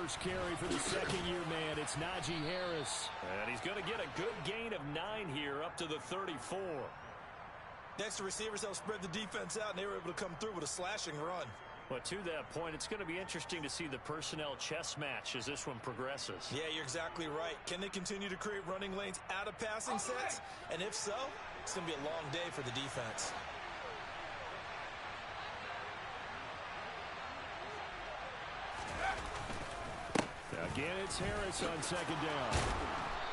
first carry for the second-year man. It's Najee Harris. And he's going to get a good gain of 9 here up to the 34. Next to receivers help spread the defense out, and they were able to come through with a slashing run. But to that point, it's going to be interesting to see the personnel chess match as this one progresses. Yeah, you're exactly right. Can they continue to create running lanes out of passing sets? And if so, it's going to be a long day for the defense. Again, it's Harris on second down.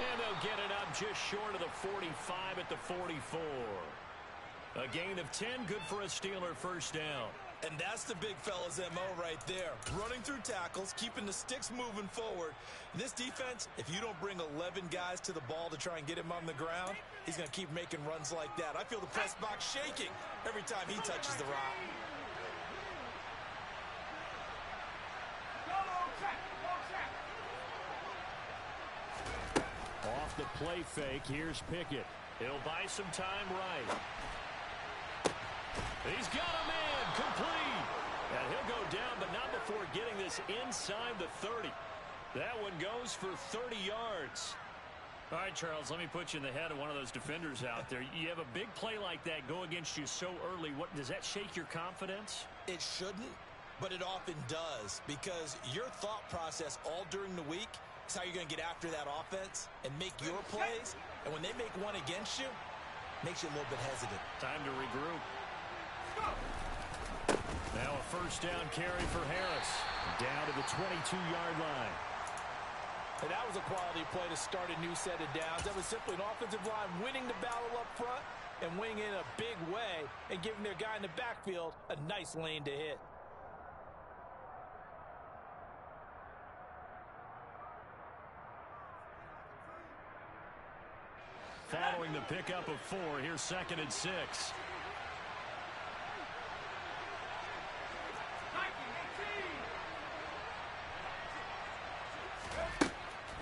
And they'll get it up just short of the 45 at the 44. A gain of 10, good for a Steeler first down. And that's the big fella's MO right there. Running through tackles, keeping the sticks moving forward. This defense, if you don't bring 11 guys to the ball to try and get him on the ground, he's going to keep making runs like that. I feel the press box shaking every time he touches the rock. Off the play fake, here's Pickett. He'll buy some time right. He's got a man complete. And he'll go down, but not before getting this inside the 30. That one goes for 30 yards. All right, Charles, let me put you in the head of one of those defenders out there. You have a big play like that go against you so early. What does that shake your confidence? It shouldn't, but it often does, because your thought process all during the week is how you're going to get after that offense and make your plays. And when they make one against you, it makes you a little bit hesitant. Time to regroup. Now a first down carry for Harris. Down to the 22-yard line. And that was a quality play to start a new set of downs. That was simply an offensive line winning the battle up front and winning in a big way and giving their guy in the backfield a nice lane to hit. Following the pickup of 4, here's 2nd and 6.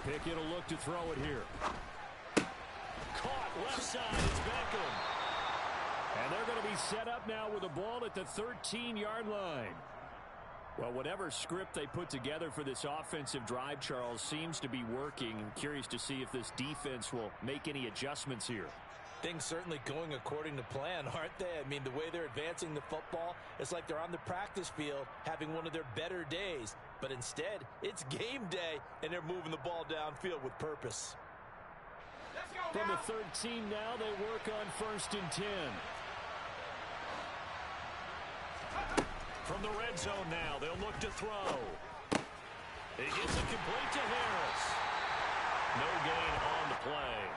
Pickett will look to throw it here. Caught left side. It's Beckham. And they're going to be set up now with the ball at the 13-yard line. Well, whatever script they put together for this offensive drive, Charles, seems to be working. I'm curious to see if this defense will make any adjustments here. Things certainly going according to plan, aren't they? I mean, the way they're advancing the football, it's like they're on the practice field having one of their better days. But instead, it's game day, and they're moving the ball downfield with purpose. From the 13 now, they work on 1st and 10. From the red zone now, they'll look to throw. He gets it complete to Harris. No gain on the play.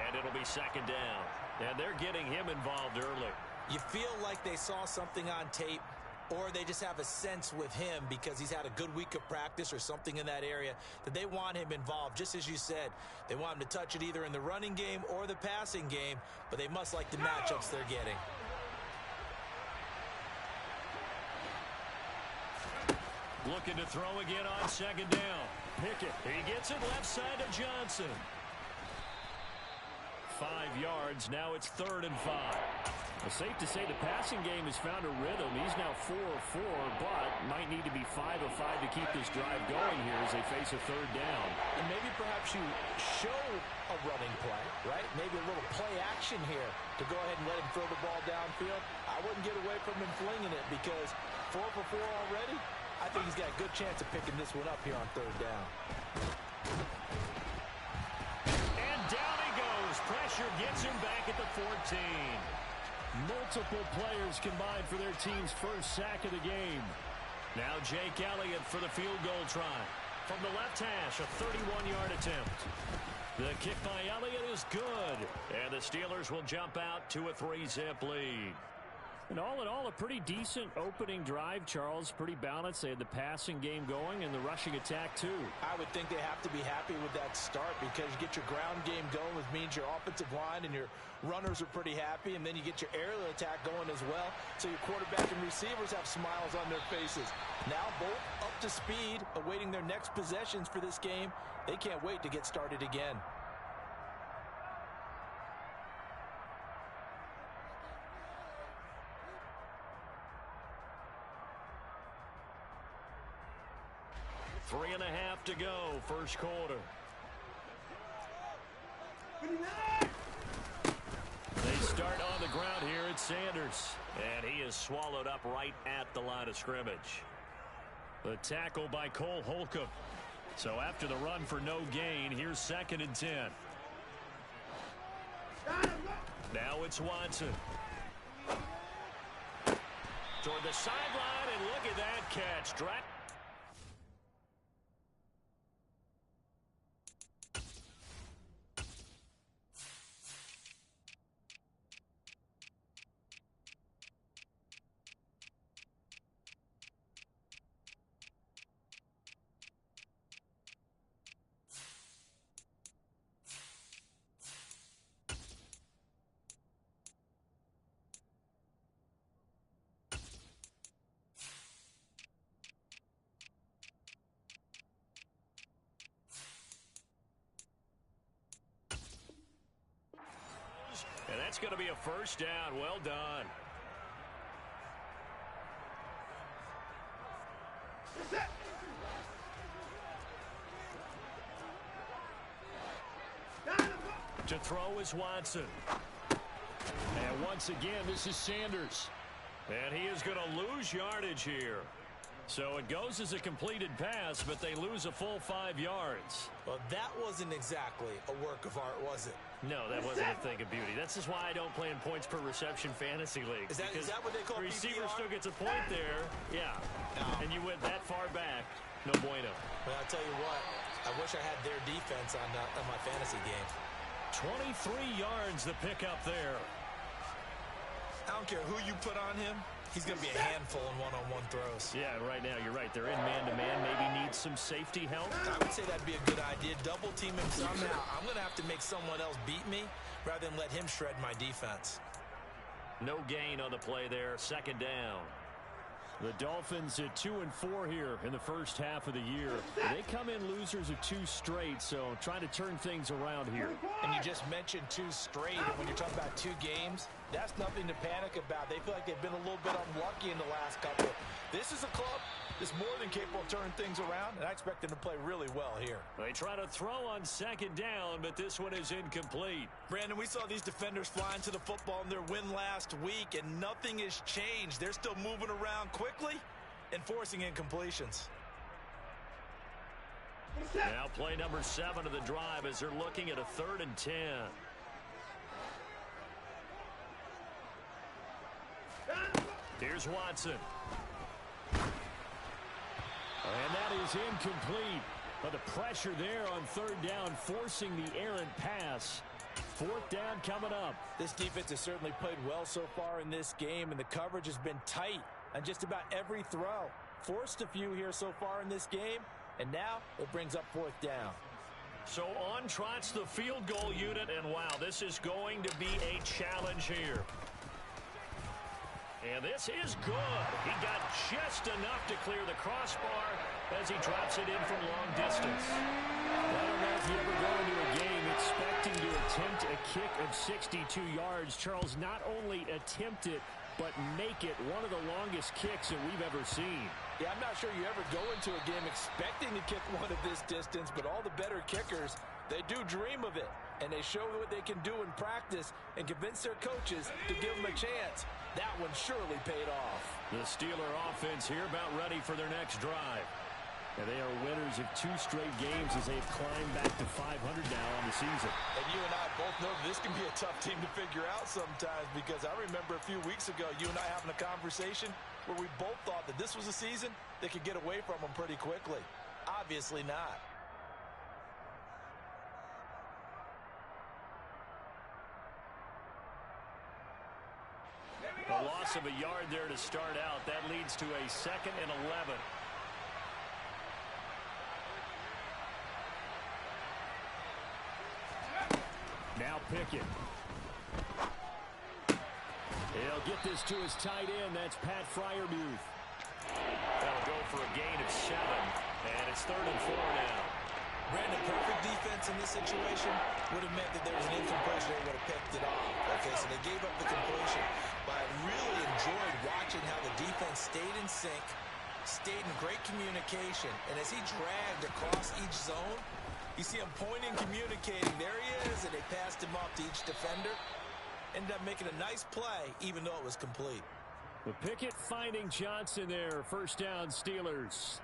And it'll be 2nd down. And they're getting him involved early. You feel like they saw something on tape, or they just have a sense with him because he's had a good week of practice or something in that area that they want him involved. Just as you said, they want him to touch it either in the running game or the passing game, but they must like the matchups they're getting. Looking to throw again on 2nd down. Pickett. He gets it left side to Johnson. 5 yards. Now it's 3rd and 5. Well, safe to say the passing game has found a rhythm. He's now 4 of 4, but might need to be 5 of 5 to keep this drive going here as they face a 3rd down. And maybe perhaps you show a running play, right? Maybe a little play action here to go ahead and let him throw the ball downfield. I wouldn't get away from him flinging it because 4 for 4 already. I think he's got a good chance of picking this one up here on 3rd down. And down he goes. Pressure gets him back at the 14. Multiple players combined for their team's first sack of the game. Now Jake Elliott for the field goal try. From the left hash, a 31-yard attempt. The kick by Elliott is good. And the Steelers will jump out to a 3-zip lead. And all in all, a pretty decent opening drive, Charles. Pretty balanced. They had the passing game going and the rushing attack, too. I would think they have to be happy with that start because you get your ground game going, which means your offensive line and your runners are pretty happy, and then you get your aerial attack going as well. So your quarterback and receivers have smiles on their faces. Now both up to speed, awaiting their next possessions for this game. They can't wait to get started again. 3.5 to go, first quarter. They start on the ground here at Sanders. And he is swallowed up right at the line of scrimmage. The tackle by Cole Holcomb. So after the run for no gain, here's 2nd and 10. Now it's Watson. Toward the sideline, and look at that catch. And that's going to be a first down. Well done. To throw is Watson. And once again, this is Sanders. And he is going to lose yardage here. So it goes as a completed pass, but they lose a full 5 yards. Well, that wasn't exactly a work of art, was it? No, that wasn't a thing of beauty. That's just why I don't play in points per reception fantasy league. Is that what they call the receiver PPR? still gets a point there. Yeah. No. And you went that far back. No bueno. Well, I'll tell you what. I wish I had their defense on my fantasy game. 23 yards the pickup there. I don't care who you put on him. He's going to be a handful in one-on-one throws. Yeah, right now, you're right. They're in man-to-man. Maybe needs some safety help. I would say that'd be a good idea. Double team him somehow. I'm going to have to make someone else beat me rather than let him shred my defense. No gain on the play there. 2nd down. The Dolphins at 2-4 here in the first half of the year. They come in losers of 2 straight, so trying to turn things around here. And you just mentioned 2 straight, and when you're talking about 2 games, that's nothing to panic about. They feel like they've been a little bit unlucky in the last couple. This is a club that's more than capable of turning things around, and I expect them to play really well here. They try to throw on 2nd down, but this one is incomplete. Brandon, we saw these defenders flying to the football in their win last week, and nothing has changed. They're still moving around quickly and forcing incompletions. Now play number 7 of the drive as they're looking at a 3rd and 10. Here's Watson. And that is incomplete. But the pressure there on 3rd down, forcing the errant pass. 4th down coming up. This defense has certainly played well so far in this game, and the coverage has been tight on just about every throw. Forced a few here so far in this game, and now it brings up 4th down. So on trots the field goal unit, and wow, this is going to be a challenge here. And this is good. He got just enough to clear the crossbar as he drops it in from long distance. I don't know if you ever go into a game expecting to attempt a kick of 62 yards. Charles, not only attempt it, but make it one of the longest kicks that we've ever seen. Yeah, I'm not sure you ever go into a game expecting to kick one of this distance, but all the better kickers, they do dream of it. And they show what they can do in practice and convince their coaches to give them a chance. That one surely paid off. The Steeler offense here about ready for their next drive. And they are winners of 2 straight games as they've climbed back to 500 now on the season. And you and I both know this can be a tough team to figure out sometimes, because I remember a few weeks ago you and I having a conversation where we both thought that this was a season that could get away from them pretty quickly. Obviously not. A loss of a yard there to start out. That leads to a 2nd and 11. Now Pickett. He'll get this to his tight end. That's Pat Freiermuth. That'll go for a gain of 7. And it's 3rd and 4 now. Brandon, perfect defense in this situation would have meant that there was an incompletion. They would have picked it off. Okay, so they gave up the completion. But I really enjoyed watching how the defense stayed in sync, stayed in great communication. And as he dragged across each zone, you see him pointing, communicating. There he is, and they passed him off to each defender. Ended up making a nice play, even though it was complete. With Pickett finding Johnson there. First down, Steelers.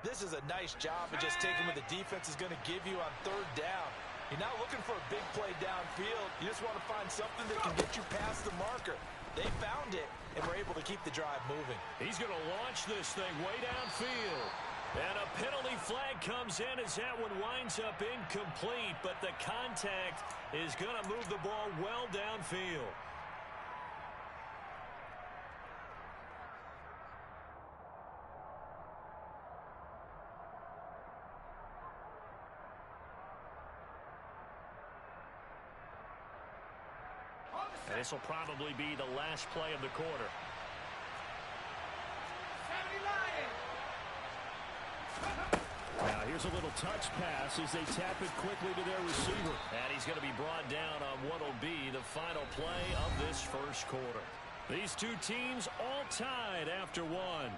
This is a nice job of just taking what the defense is going to give you on third down. You're not looking for a big play downfield. You just want to find something that can get you past the marker. They found it and were able to keep the drive moving. He's going to launch this thing way downfield. And a penalty flag comes in as that one winds up incomplete, but the contact is going to move the ball well downfield. And this will probably be the last play of the quarter. Now here's a little touch pass as they tap it quickly to their receiver. And he's going to be brought down on what will be the final play of this first quarter. These two teams all tied after one.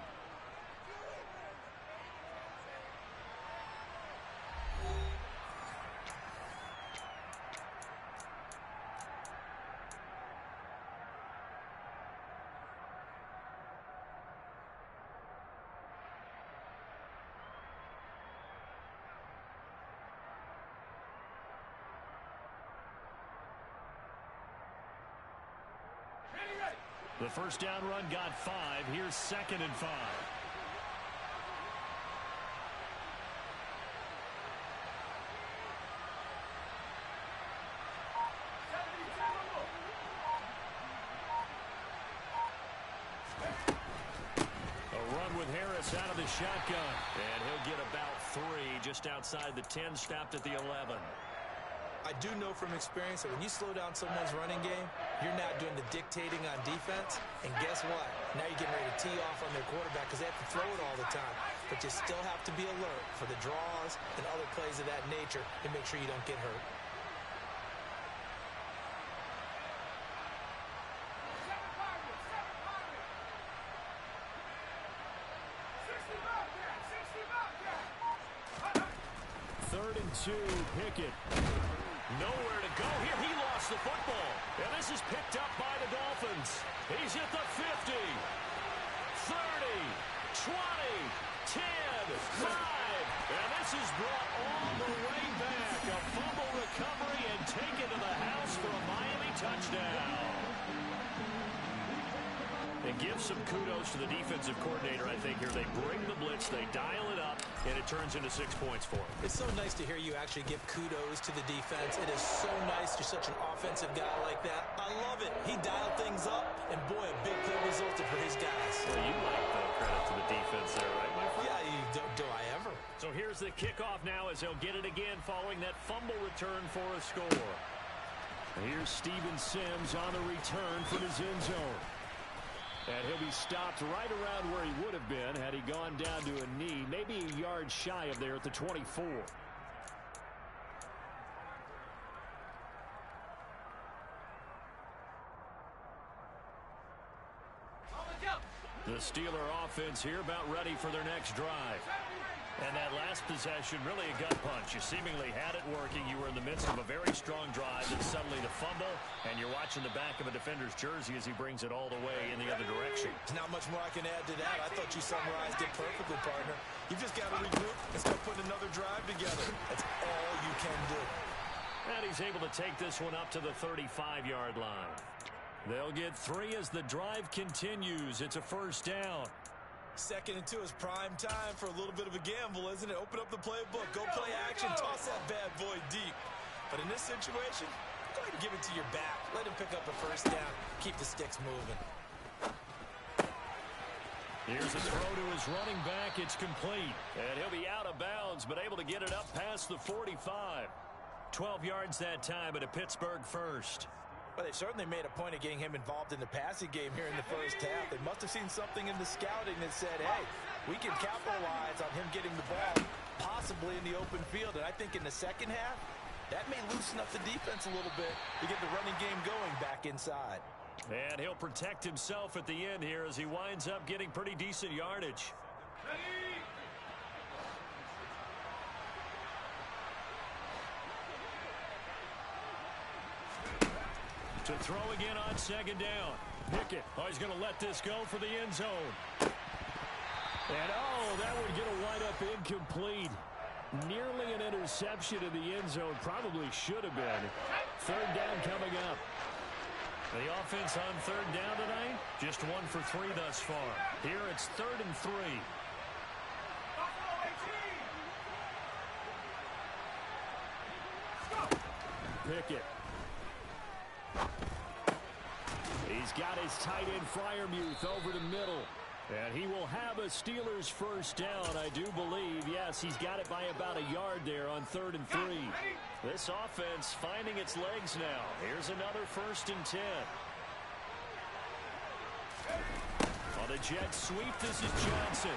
The first down run got 5. Here's 2nd and 5. A run with Harris out of the shotgun. And he'll get about 3 just outside the 10, stopped at the 11. I do know from experience that when you slow down someone's running game, you're now doing the dictating on defense. And guess what? Now you're getting ready to tee off on their quarterback because they have to throw it all the time. But you still have to be alert for the draws and other plays of that nature to make sure you don't get hurt. Third and 2, Pickett. Nowhere to go here. He lost the football. And this is picked up by the Dolphins. He's at the 50, 30, 20, 10, 5. And this is brought all the way back. A fumble recovery and taken to the house for a Miami touchdown. And give some kudos to the defensive coordinator, I think, here. They bring the blitz, they dial it up, and it turns into 6 points for them. It's so nice to hear you actually give kudos to the defense. It is so nice. You're such an offensive guy like that. I love it. He dialed things up, and boy, a big play resulted for his guys. Well, you like the credit to the defense there, right, my friend? Yeah, do I ever? So here's the kickoff now as they'll get it again following that fumble return for a score. Here's Steven Sims on the return from his end zone. And he'll be stopped right around where he would have been had he gone down to a knee, maybe a yard shy of there at the 24. The Steeler offense here about ready for their next drive. And that last possession, really a gut punch. You seemingly had it working. You were in the midst of a very strong drive, and suddenly the fumble, and you're watching the back of a defender's jersey as he brings it all the way in the other direction. There's not much more I can add to that. I thought you summarized it perfectly, partner. You've just got to regroup and start putting another drive together. That's all you can do. And he's able to take this one up to the 35-yard line. They'll get 3 as the drive continues. It's a first down. 2nd and 2 is prime time for a little bit of a gamble, isn't it? Open up the playbook, go play action, toss that bad boy deep. But in this situation, go ahead and give it to your back. Let him pick up a first down. Keep the sticks moving. Here's a throw to his running back. It's complete. And he'll be out of bounds, but able to get it up past the 45. 12 yards that time at a Pittsburgh first. Well, they certainly made a point of getting him involved in the passing game here in the first half. They must have seen something in the scouting that said, hey, we can capitalize on him getting the ball, possibly in the open field. And I think in the second half, that may loosen up the defense a little bit to get the running game going back inside. And he'll protect himself at the end here as he winds up getting pretty decent yardage. To throw again on second down. Pickett. Oh, he's going to let this go for the end zone. And, that would get a wind-up incomplete. Nearly an interception in the end zone. Probably should have been. Third down coming up. The offense on third down tonight, just 1 for 3 thus far. Here it's 3rd and 3. Pickett. He's got his tight end Freiermuth over the middle. And he will have a Steelers first down, I do believe. Yes, he's got it by about a yard there on 3rd and 3. This offense finding its legs now. Here's another 1st and 10. On the jet sweep, this is Johnson.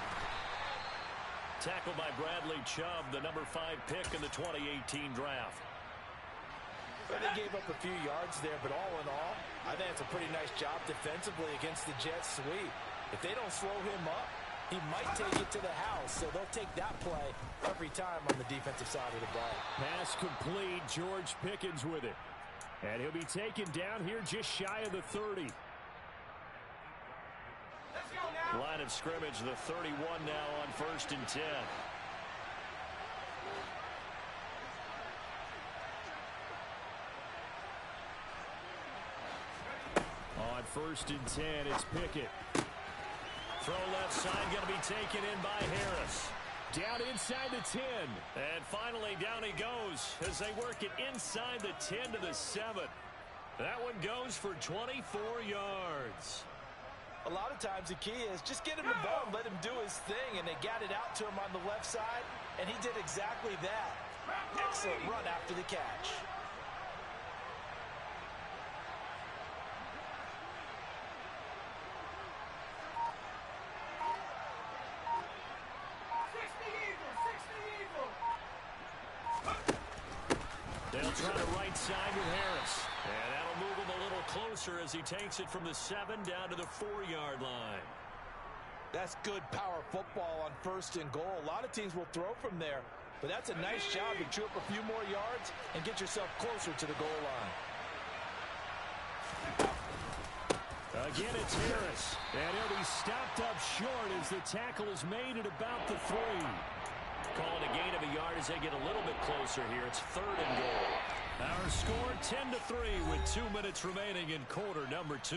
Tackled by Bradley Chubb, the number 5 pick in the 2018 draft. Well, they gave up a few yards there, but all in all, I think it's a pretty nice job defensively against the jet sweep. If they don't slow him up, he might take it to the house, so they'll take that play every time on the defensive side of the ball. Pass complete. George Pickens with it. And he'll be taken down here just shy of the 30. Line of scrimmage, the 31 now on 1st and 10. On 1st and 10, it's Pickett. Throw left side, going to be taken in by Harris. Down inside the 10. And finally, down he goes as they work it inside the 10 to the 7. That one goes for 24 yards. A lot of times the key is just get him the ball and let him do his thing, and they got it out to him on the left side, and he did exactly that. Excellent run after the catch. They'll try the right side with Harris. And that'll move him a little closer as he takes it from the 7 down to the 4-yard line. That's good power football on 1st and goal. A lot of teams will throw from there, but that's a nice job to chew up a few more yards and get yourself closer to the goal line. Again, it's Harris. And he'll be stopped up short as the tackle is made at about the 3. Calling a gain of a yard as they get a little bit closer here. It's 3rd and goal. Our score 10-3 with 2 minutes remaining in quarter number 2.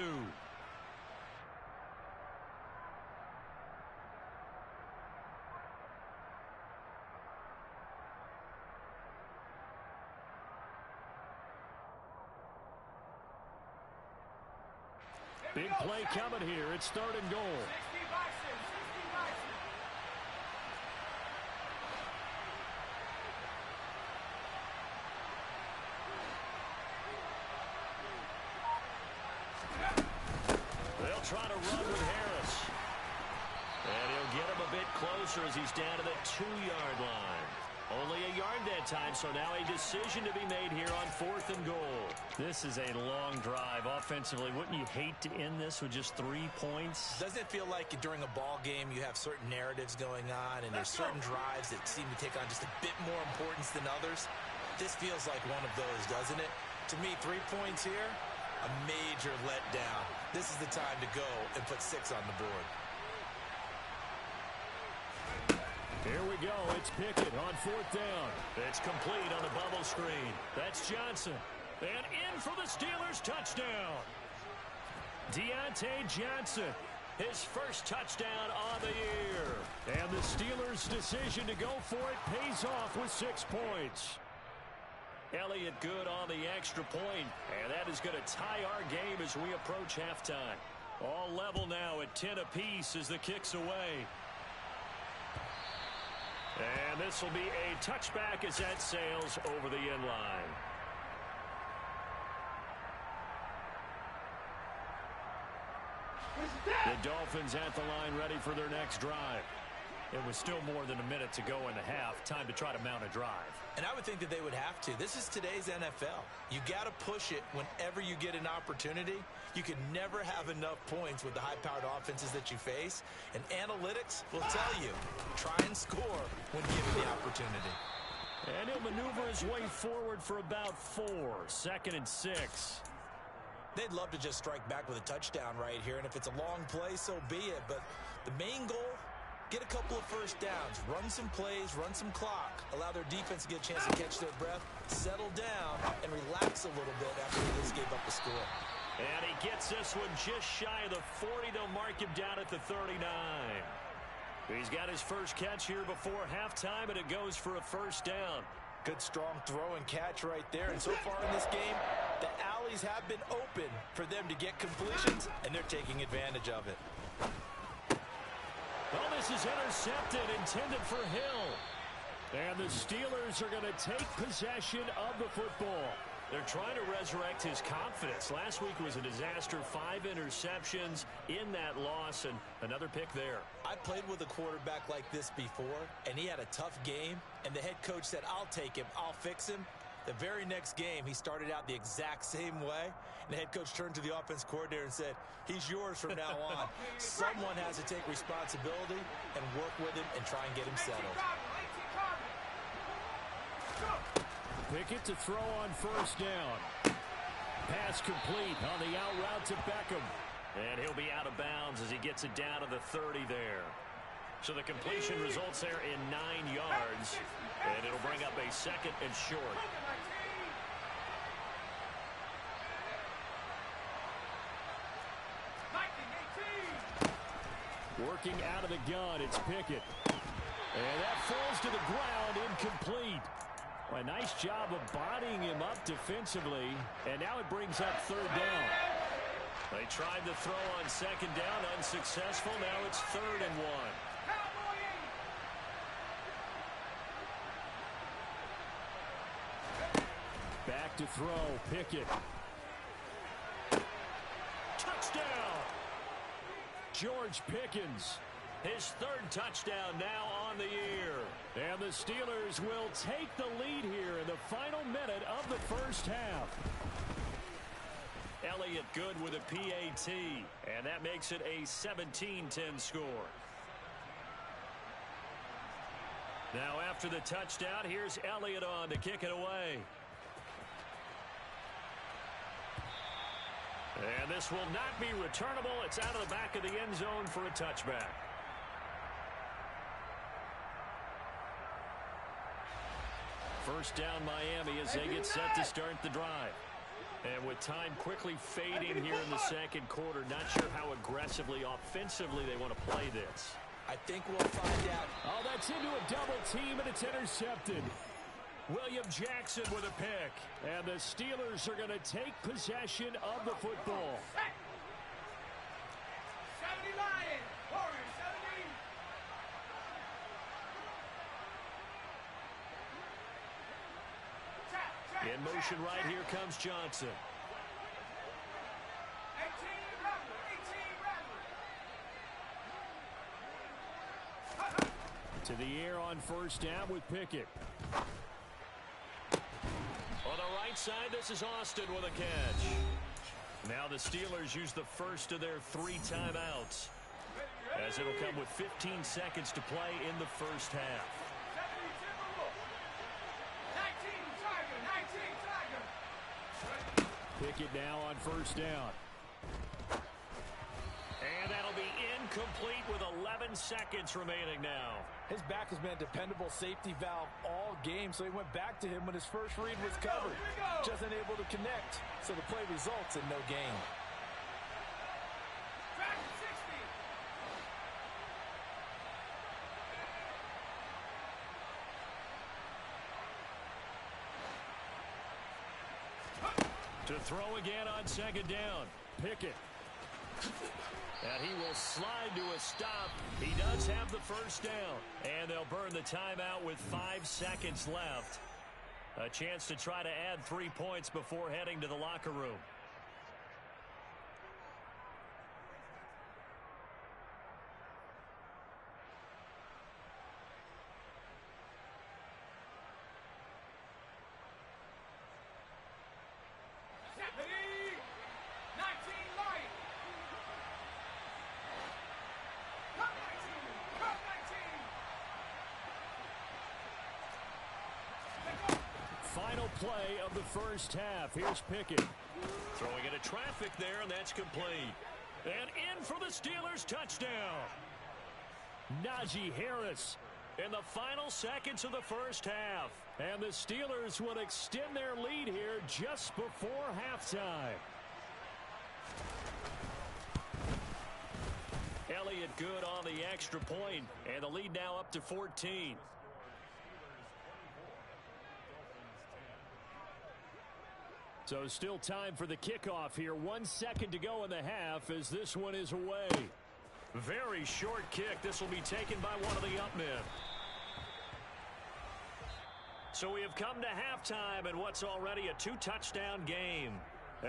Big play coming here. It's 3rd and goal. Try to run with Harris. And he'll get him a bit closer as he's down to the 2-yard line. Only a yard that time, so now a decision to be made here on 4th and goal. This is a long drive offensively. Wouldn't you hate to end this with just 3 points? Doesn't it feel like during a ball game you have certain narratives going on and there's certain drives that seem to take on just a bit more importance than others? This feels like one of those, doesn't it? To me, 3 points here, a major letdown. This is the time to go and put 6 on the board. Here we go. It's Pickett on 4th down. It's complete on the bubble screen. That's Johnson. And in for the Steelers touchdown. Deontay Johnson, his first touchdown on the year. And the Steelers' decision to go for it pays off with 6 points. Elliott good on the extra point, and that is going to tie our game as we approach halftime. All level now at 10 apiece as the kick's away. And this will be a touchback as that sails over the end line. The Dolphins at the line ready for their next drive. It was still more than a minute to go in the half. Time to try to mount a drive. And I would think that they would have to. This is today's NFL. You got to push it whenever you get an opportunity. You can never have enough points with the high-powered offenses that you face. And analytics will tell you, try and score when given the opportunity. And he'll maneuver his way forward for about 4. 2nd and 6. They'd love to just strike back with a touchdown right here. And if it's a long play, so be it. But the main goal, get a couple of first downs, run some plays, run some clock, allow their defense to get a chance to catch their breath, settle down, and relax a little bit after they just gave up a score. And he gets this one just shy of the 40. They'll mark him down at the 39. He's got his first catch here before halftime, and it goes for a first down. Good, strong throw and catch right there. And so far in this game, the alleys have been open for them to get completions, and they're taking advantage of it. Well, this is intercepted, intended for Hill. And the Steelers are going to take possession of the football. They're trying to resurrect his confidence. Last week was a disaster. 5 interceptions in that loss, and another pick there. I played with a quarterback like this before, and he had a tough game, and the head coach said, I'll take him, I'll fix him. The very next game, he started out the exact same way, and the head coach turned to the offense coordinator and said, he's yours from now on. Someone has to take responsibility and work with him and try and get him settled. Pickett to throw on first down. Pass complete on the out route to Beckham. And he'll be out of bounds as he gets it down to the 30 there. So the completion results there in 9 yards. And it'll bring up a 2nd and short. Working out of the gun, it's Pickett. And that falls to the ground, incomplete. Well, a nice job of bodying him up defensively, and now it brings up 3rd down. They tried to throw on 2nd down, unsuccessful. Now it's 3rd and 1. Back to throw, Pickett. Touchdown! George Pickens. His 3rd touchdown now on the year. And the Steelers will take the lead here in the final minute of the first half. Elliott good with a PAT, and that makes it a 17-10 score. Now after the touchdown, here's Elliott on to kick it away. And this will not be returnable. It's out of the back of the end zone for a touchback. First down Miami as they get set to start the drive. And with time quickly fading here in the 2nd quarter, not sure how aggressively, offensively they want to play this. I think we'll find out. Oh, that's into a double team, and it's intercepted. William Jackson with a pick. And the Steelers are going to take possession of the football. 70 Lions, Warriors 70. In motion right here comes Johnson. 18 Rattler. To the air on first down with Pickett. On the right side, this is Austin with a catch. Now the Steelers use the first of their 3 timeouts, as it'll come with 15 seconds to play in the first half. 19 Tiger. Pickett now on first down. And that'll be incomplete with 11 seconds remaining now. His back has been a dependable safety valve all game, so he went back to him when his first read was covered. Just unable to connect, so the play results in no gain. Track 60. To throw again on 2nd down. Pickett. And he will slide to a stop. He does have the first down. And they'll burn the timeout with 5 seconds left. A chance to try to add 3 points before heading to the locker room. final play of the first half. Here's Pickett. Throwing into traffic there, and that's complete. And in for the Steelers touchdown. Najee Harris In the final seconds of the first half. and the Steelers will extend their lead here just before halftime. Elliott good on the extra point, and the lead now up to 14. So still time for the kickoff here. 1 second to go in the half as this one is away. Very short kick. This will be taken by one of the up men. So we have come to halftime in what's already a 2-touchdown game.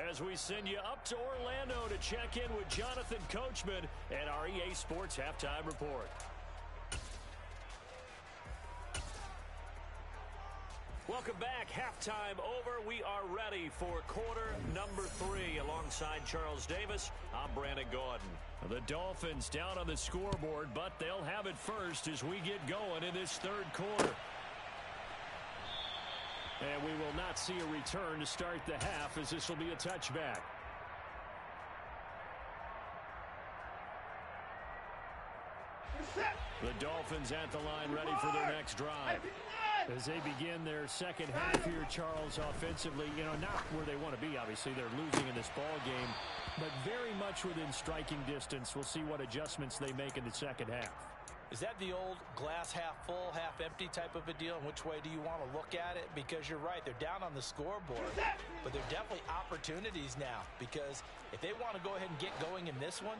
As we send you up to Orlando to check in with Jonathan Coachman and our EA Sports Halftime Report. Welcome back. Halftime over. We are ready for quarter number 3. Alongside Charles Davis, I'm Brandon Gaudin. The Dolphins down on the scoreboard, but they'll have it first as we get going in this third quarter. And we will not see a return to start the half as this will be a touchback. The Dolphins at the line ready for their next drive. As they begin their second half here, Charles, offensively, not where they want to be, obviously. They're losing in this ball game, but very much within striking distance. We'll see what adjustments they make in the second half. Is that the old glass half full, half empty type of a deal? And which way do you want to look at it? Because you're right, they're down on the scoreboard, but they're definitely opportunities now. Because if they want to go ahead and get going in this one,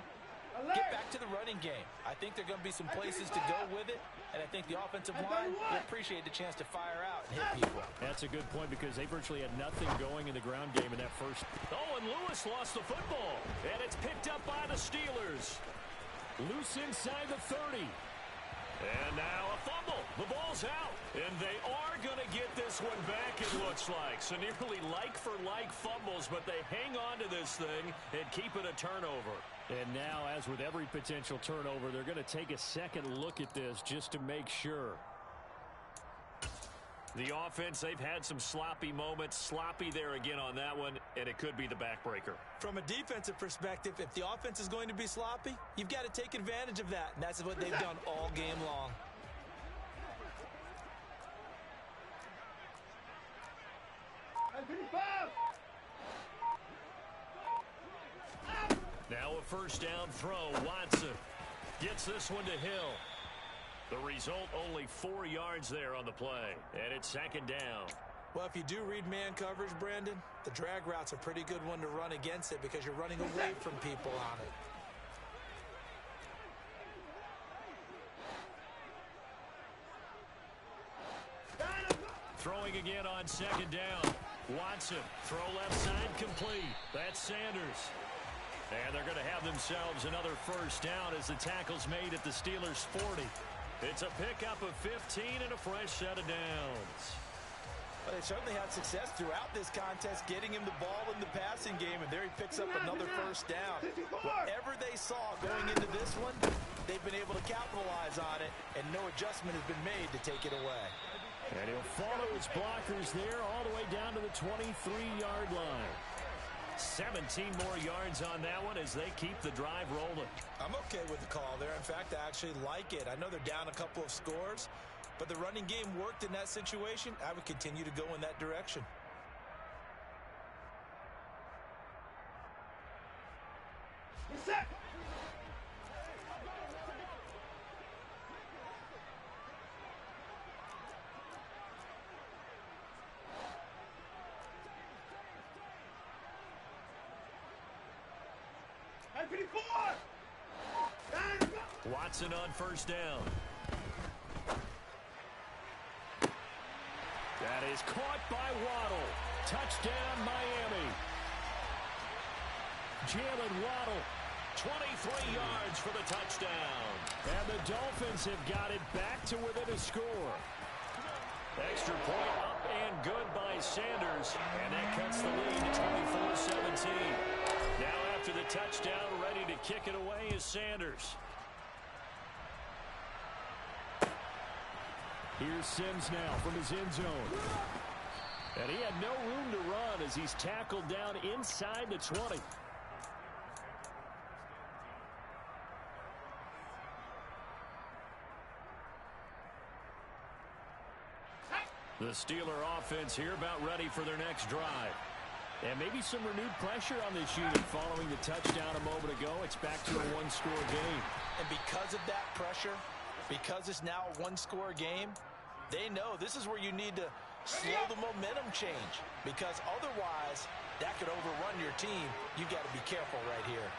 get back to the running game. I think there are going to be some places to go with it, and I think the offensive line will appreciate the chance to fire out and hit people. That's a good point because they virtually had nothing going in the ground game in that first. Oh, and Lewis lost the football, and it's picked up by the Steelers. Loose inside the 30. And now a fumble. The ball's out. And they are going to get this one back, it looks like. So nearly like-for-like fumbles, but they hang on to this thing and keep it a turnover. And now, as with every potential turnover, they're going to take a second look at this just to make sure. The offense, they've had some sloppy moments. Sloppy there again on that one, and it could be the backbreaker. From a defensive perspective, if the offense is going to be sloppy, you've got to take advantage of that. And that's what they've done all game long. Now a first down throw. Watson gets this one to Hill. The result, only 4 yards there on the play. And it's second down. Well, if you do read man coverage, Brandon, the drag route's a pretty good one to run against it because you're running away from people on it. Throwing again on second down. Watson, throw left side complete. That's Sanders. And they're going to have themselves another first down as the tackle's made at the Steelers' 40. It's a pickup of 15 and a fresh set of downs. Well, they certainly had success throughout this contest getting him the ball in the passing game, and there he picks up another first down. Whatever they saw going into this one, they've been able to capitalize on it, and no adjustment has been made to take it away. And he'll follow his blockers there all the way down to the 23-yard line. 17 more yards on that one as they keep the drive rolling. I'm okay with the call there. In fact, I actually like it. I know they're down a couple of scores, but the running game worked in that situation. I would continue to go in that direction. Watson on first down. That is caught by Waddle. Touchdown, Miami. Jalen Waddle. 23 yards for the touchdown. And the Dolphins have got it back to within a score. Extra point up and good by Sanders. And that cuts the lead to 24-17. Now after the touchdown, ready to kick it away is Sanders. Here's Sims now from his end zone. And he had no room to run as he's tackled down inside the 20. The Steeler offense here about ready for their next drive. And maybe some renewed pressure on this unit following the touchdown a moment ago. It's back to a one-score game. And because of that pressure, because it's now a one-score game, they know this is where you need to slow the momentum change, because otherwise that could overrun your team. You've got to be careful right here.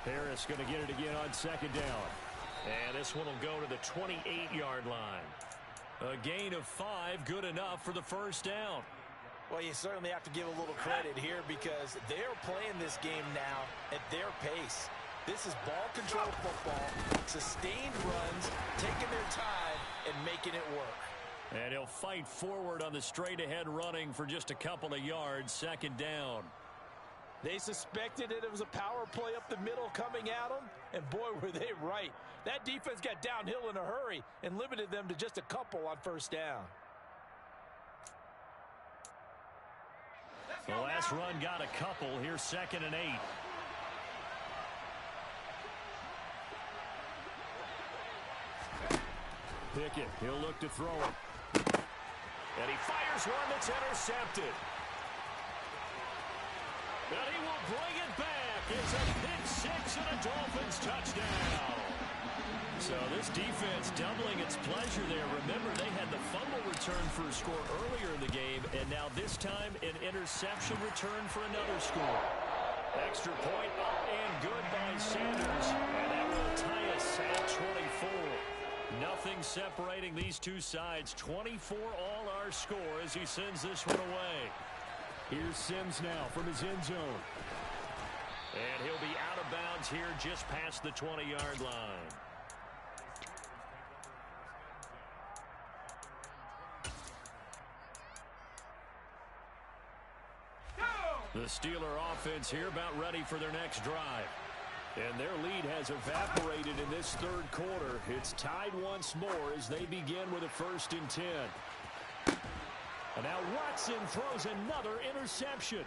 Harris going to get it again on second down. And this one will go to the 28-yard line. A gain of 5, good enough for the first down. Well, you certainly have to give a little credit here because they're playing this game now at their pace. This is ball control football, sustained runs, taking their time and making it work. And he'll fight forward on the straight-ahead running for just a couple of yards, second down. They suspected it was a power play up the middle coming at them, and boy, were they right. That defense got downhill in a hurry and limited them to just a couple on first down. The last run got a couple. Here's 2nd and 8. Pickett, he'll look to throw it. And he fires one that's intercepted. And he will bring it back. It's a pick-6 and a Dolphins touchdown. So this defense doubling its pleasure there. Remember, they had the fumble return for a score earlier in the game, and now this time an interception return for another score. Extra point up and good by Sanders. And that will tie us at 24. Nothing separating these two sides. 24 all our score as he sends this one away. Here's Sims now from his end zone. And he'll be out of bounds here just past the 20-yard line. The Steeler offense here about ready for their next drive. And their lead has evaporated in this third quarter. It's tied once more as they begin with a 1st and 10. And now Watson throws another interception.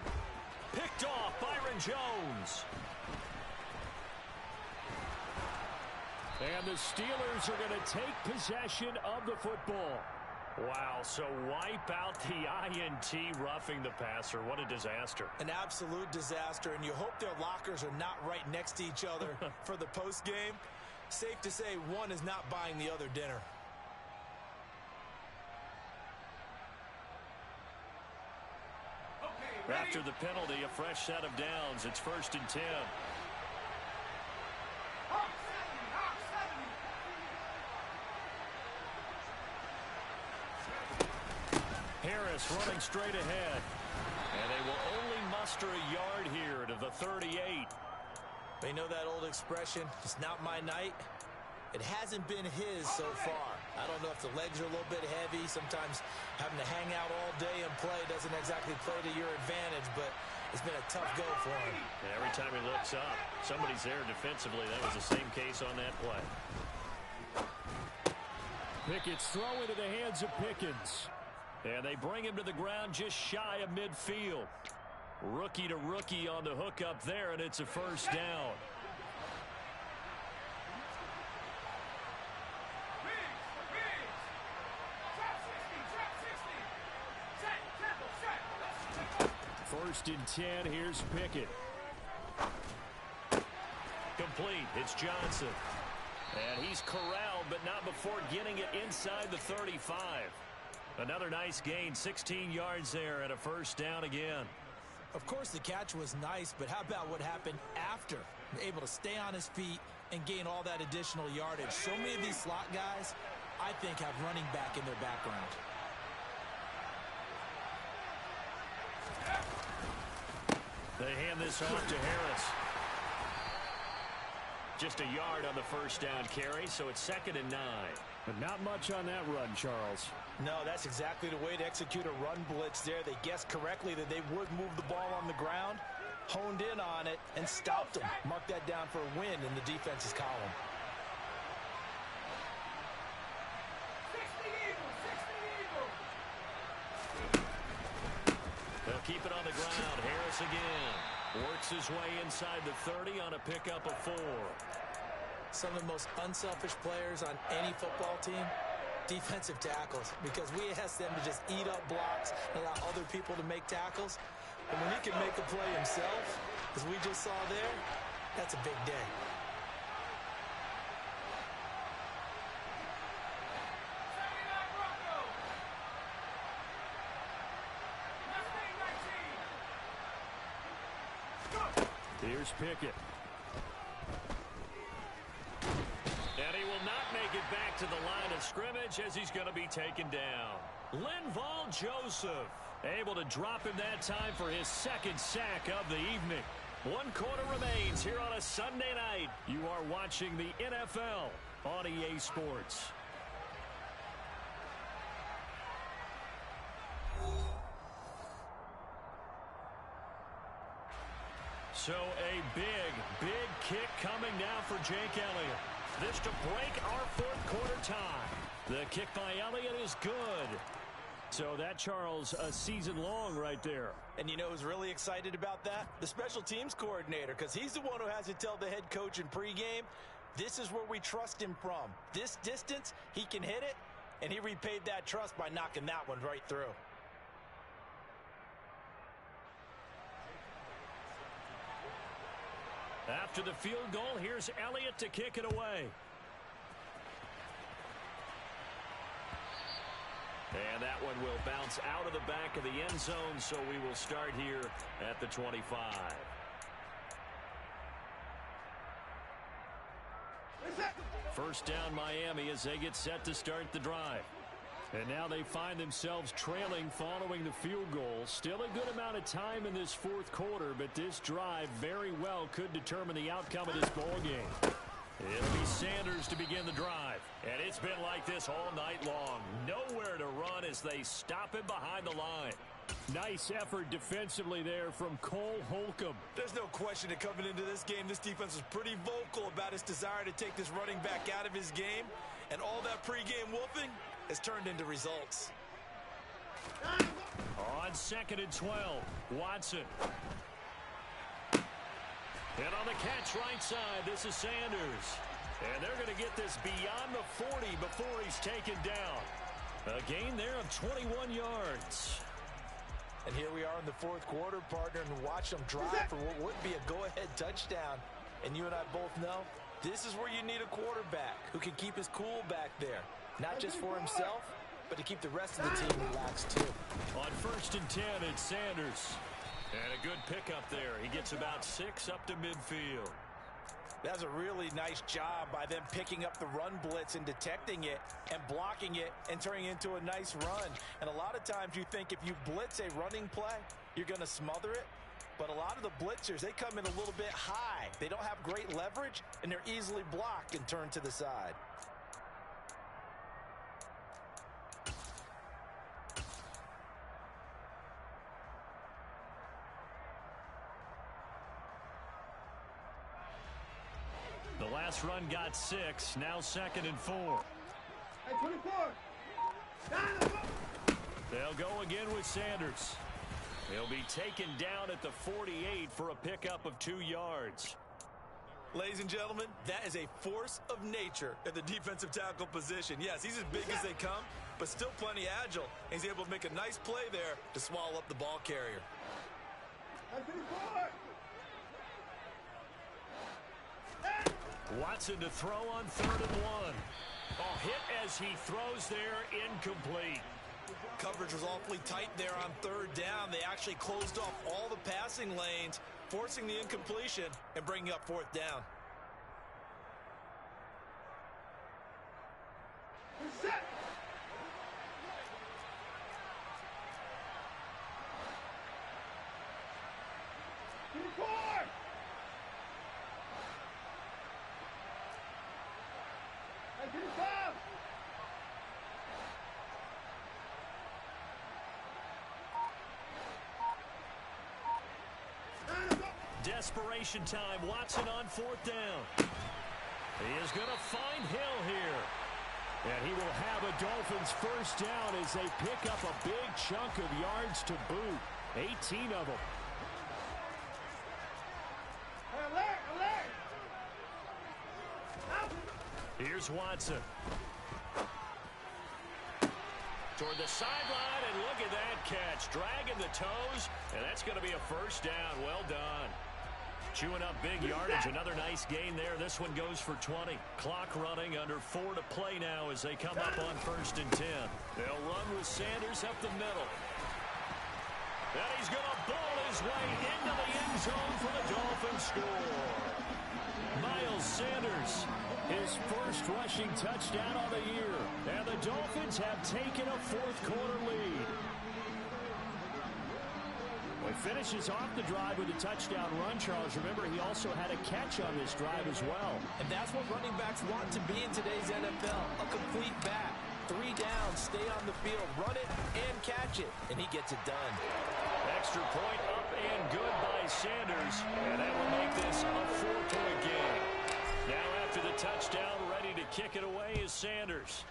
Picked off Byron Jones. And the Steelers are going to take possession of the football. Wow, so wipe out the INT roughing the passer. What a disaster. An absolute disaster, and you hope their lockers are not right next to each other for the postgame. Safe to say one is not buying the other dinner. After the penalty, a fresh set of downs. It's 1st and 10. Harris running straight ahead. And they will only muster a yard here to the 38. They know that old expression, it's not my night. It hasn't been his so far. I don't know if the legs are a little bit heavy. Sometimes having to hang out all day and play doesn't exactly play to your advantage, but it's been a tough go for him. And every time he looks up, somebody's there defensively. That was the same case on that play. Pickett's throw into the hands of Pickens. And they bring him to the ground just shy of midfield. Rookie to rookie on the hook up there, and it's a first down. First and 10, here's Pickett. Complete, it's Johnson. And he's corralled, but not before getting it inside the 35. Another nice gain, 16 yards there and a first down again. Of course, the catch was nice, but how about what happened after? Able to stay on his feet and gain all that additional yardage. So many of these slot guys, I think, have running back in their background. They hand this off to Harris. Just a yard on the first down carry, so it's 2nd and 9. But not much on that run, Charles. No, that's exactly the way to execute a run blitz there. They guessed correctly that they would move the ball on the ground, honed in on it, and stopped them. Mark that down for a win in the defense's column. keep it on the ground. Harris again. Works his way inside the 30 on a pickup of 4. Some of the most unselfish players on any football team, defensive tackles, because we ask them to just eat up blocks and allow other people to make tackles. And when he can make a play himself, as we just saw there, that's a big day. Here's Pickett. And he will not make it back to the line of scrimmage as he's going to be taken down. Linval Joseph able to drop him that time for his second sack of the evening. 1 quarter remains here on a Sunday night. You are watching the NFL on EA Sports. So a big kick coming now for Jake Elliott. This to break our 4th quarter tie. The kick by Elliott is good. So that, Charles, a season long right there. And you know who's really excited about that? The special teams coordinator, because he's the one who has to tell the head coach in pregame, this is where we trust him from. This distance, he can hit it, and he repaid that trust by knocking that one right through. After the field goal, here's Elliott to kick it away. And that one will bounce out of the back of the end zone, so we will start here at the 25. First down Miami as they get set to start the drive. And now they find themselves trailing following the field goal. Still a good amount of time in this 4th quarter, but this drive very well could determine the outcome of this ball game. It'll be Sanders to begin the drive. And it's been like this all night long. Nowhere to run as they stop him behind the line. Nice effort defensively there from Cole Holcomb. There's no question that coming into this game, this defense was pretty vocal about its desire to take this running back out of his game. And all that pregame wolfing has turned into results. On 2nd and 12, Watson. And on the catch right side, this is Sanders. And they're going to get this beyond the 40 before he's taken down. A gain there of 21 yards. And here we are in the 4th quarter, partner, and watch them drive for what would be a go-ahead touchdown. And you and I both know this is where you need a quarterback who can keep his cool back there. Not just for himself, but to keep the rest of the team relaxed too. On 1st and 10, it's Sanders. And a good pickup there. He gets about 6 up to midfield. That's a really nice job by them picking up the run blitz and detecting it and blocking it and turning it into a nice run. And a lot of times you think if you blitz a running play, you're going to smother it. But a lot of the blitzers, they come in a little bit high. They don't have great leverage, and they're easily blocked and turned to the side. The last run got 6, now 2nd and 4. At 24. They'll go again with Sanders. He'll be taken down at the 48 for a pickup of 2 yards. Ladies and gentlemen, that is a force of nature at the defensive tackle position. Yes, he's as big as they come, but still plenty agile. And he's able to make a nice play there to swallow up the ball carrier. At 24. Watson to throw on 3rd and 1. Oh, hit as he throws there, incomplete. Coverage was awfully tight there on 3rd down. They actually closed off all the passing lanes, forcing the incompletion and bringing up 4th down. Set. Desperation time. Watson on 4th down. He is going to find Hill here. And he will have a Dolphins first down as they pick up a big chunk of yards to boot. 18 of them. Here's Watson. Toward the sideline, and look at that catch. Dragging the toes, and that's going to be a first down. Well done. Chewing up big yardage. Another nice gain there. This one goes for 20. Clock running, under 4 to play now as they come up on 1st and 10. They'll run with Sanders up the middle. And he's going to ball his way into the end zone for the Dolphins score. Miles Sanders, his first rushing touchdown of the year. And the Dolphins have taken a fourth-quarter lead. He finishes off the drive with a touchdown run, Charles. Remember, he also had a catch on this drive as well. And that's what running backs want to be in today's NFL, a complete back. 3 downs, stay on the field, run it, and catch it. And he gets it done. Extra point up and good by Sanders. And that will make this a 4-point game. Now after the touchdown, ready to kick it away is Sanders.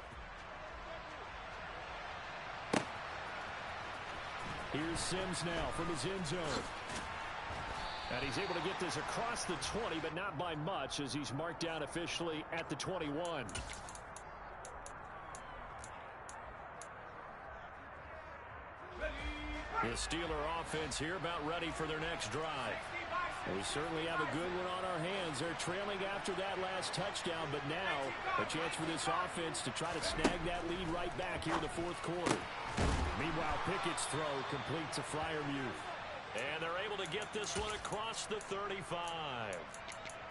Here's Sims now from his end zone. And he's able to get this across the 20, but not by much, as he's marked down officially at the 21. The Steeler offense here about ready for their next drive. We certainly have a good one on our hands. They're trailing after that last touchdown, but now a chance for this offense to try to snag that lead right back here in the fourth quarter. Meanwhile, Pickett's throw complete to Freiermuth. And they're able to get this one across the 35.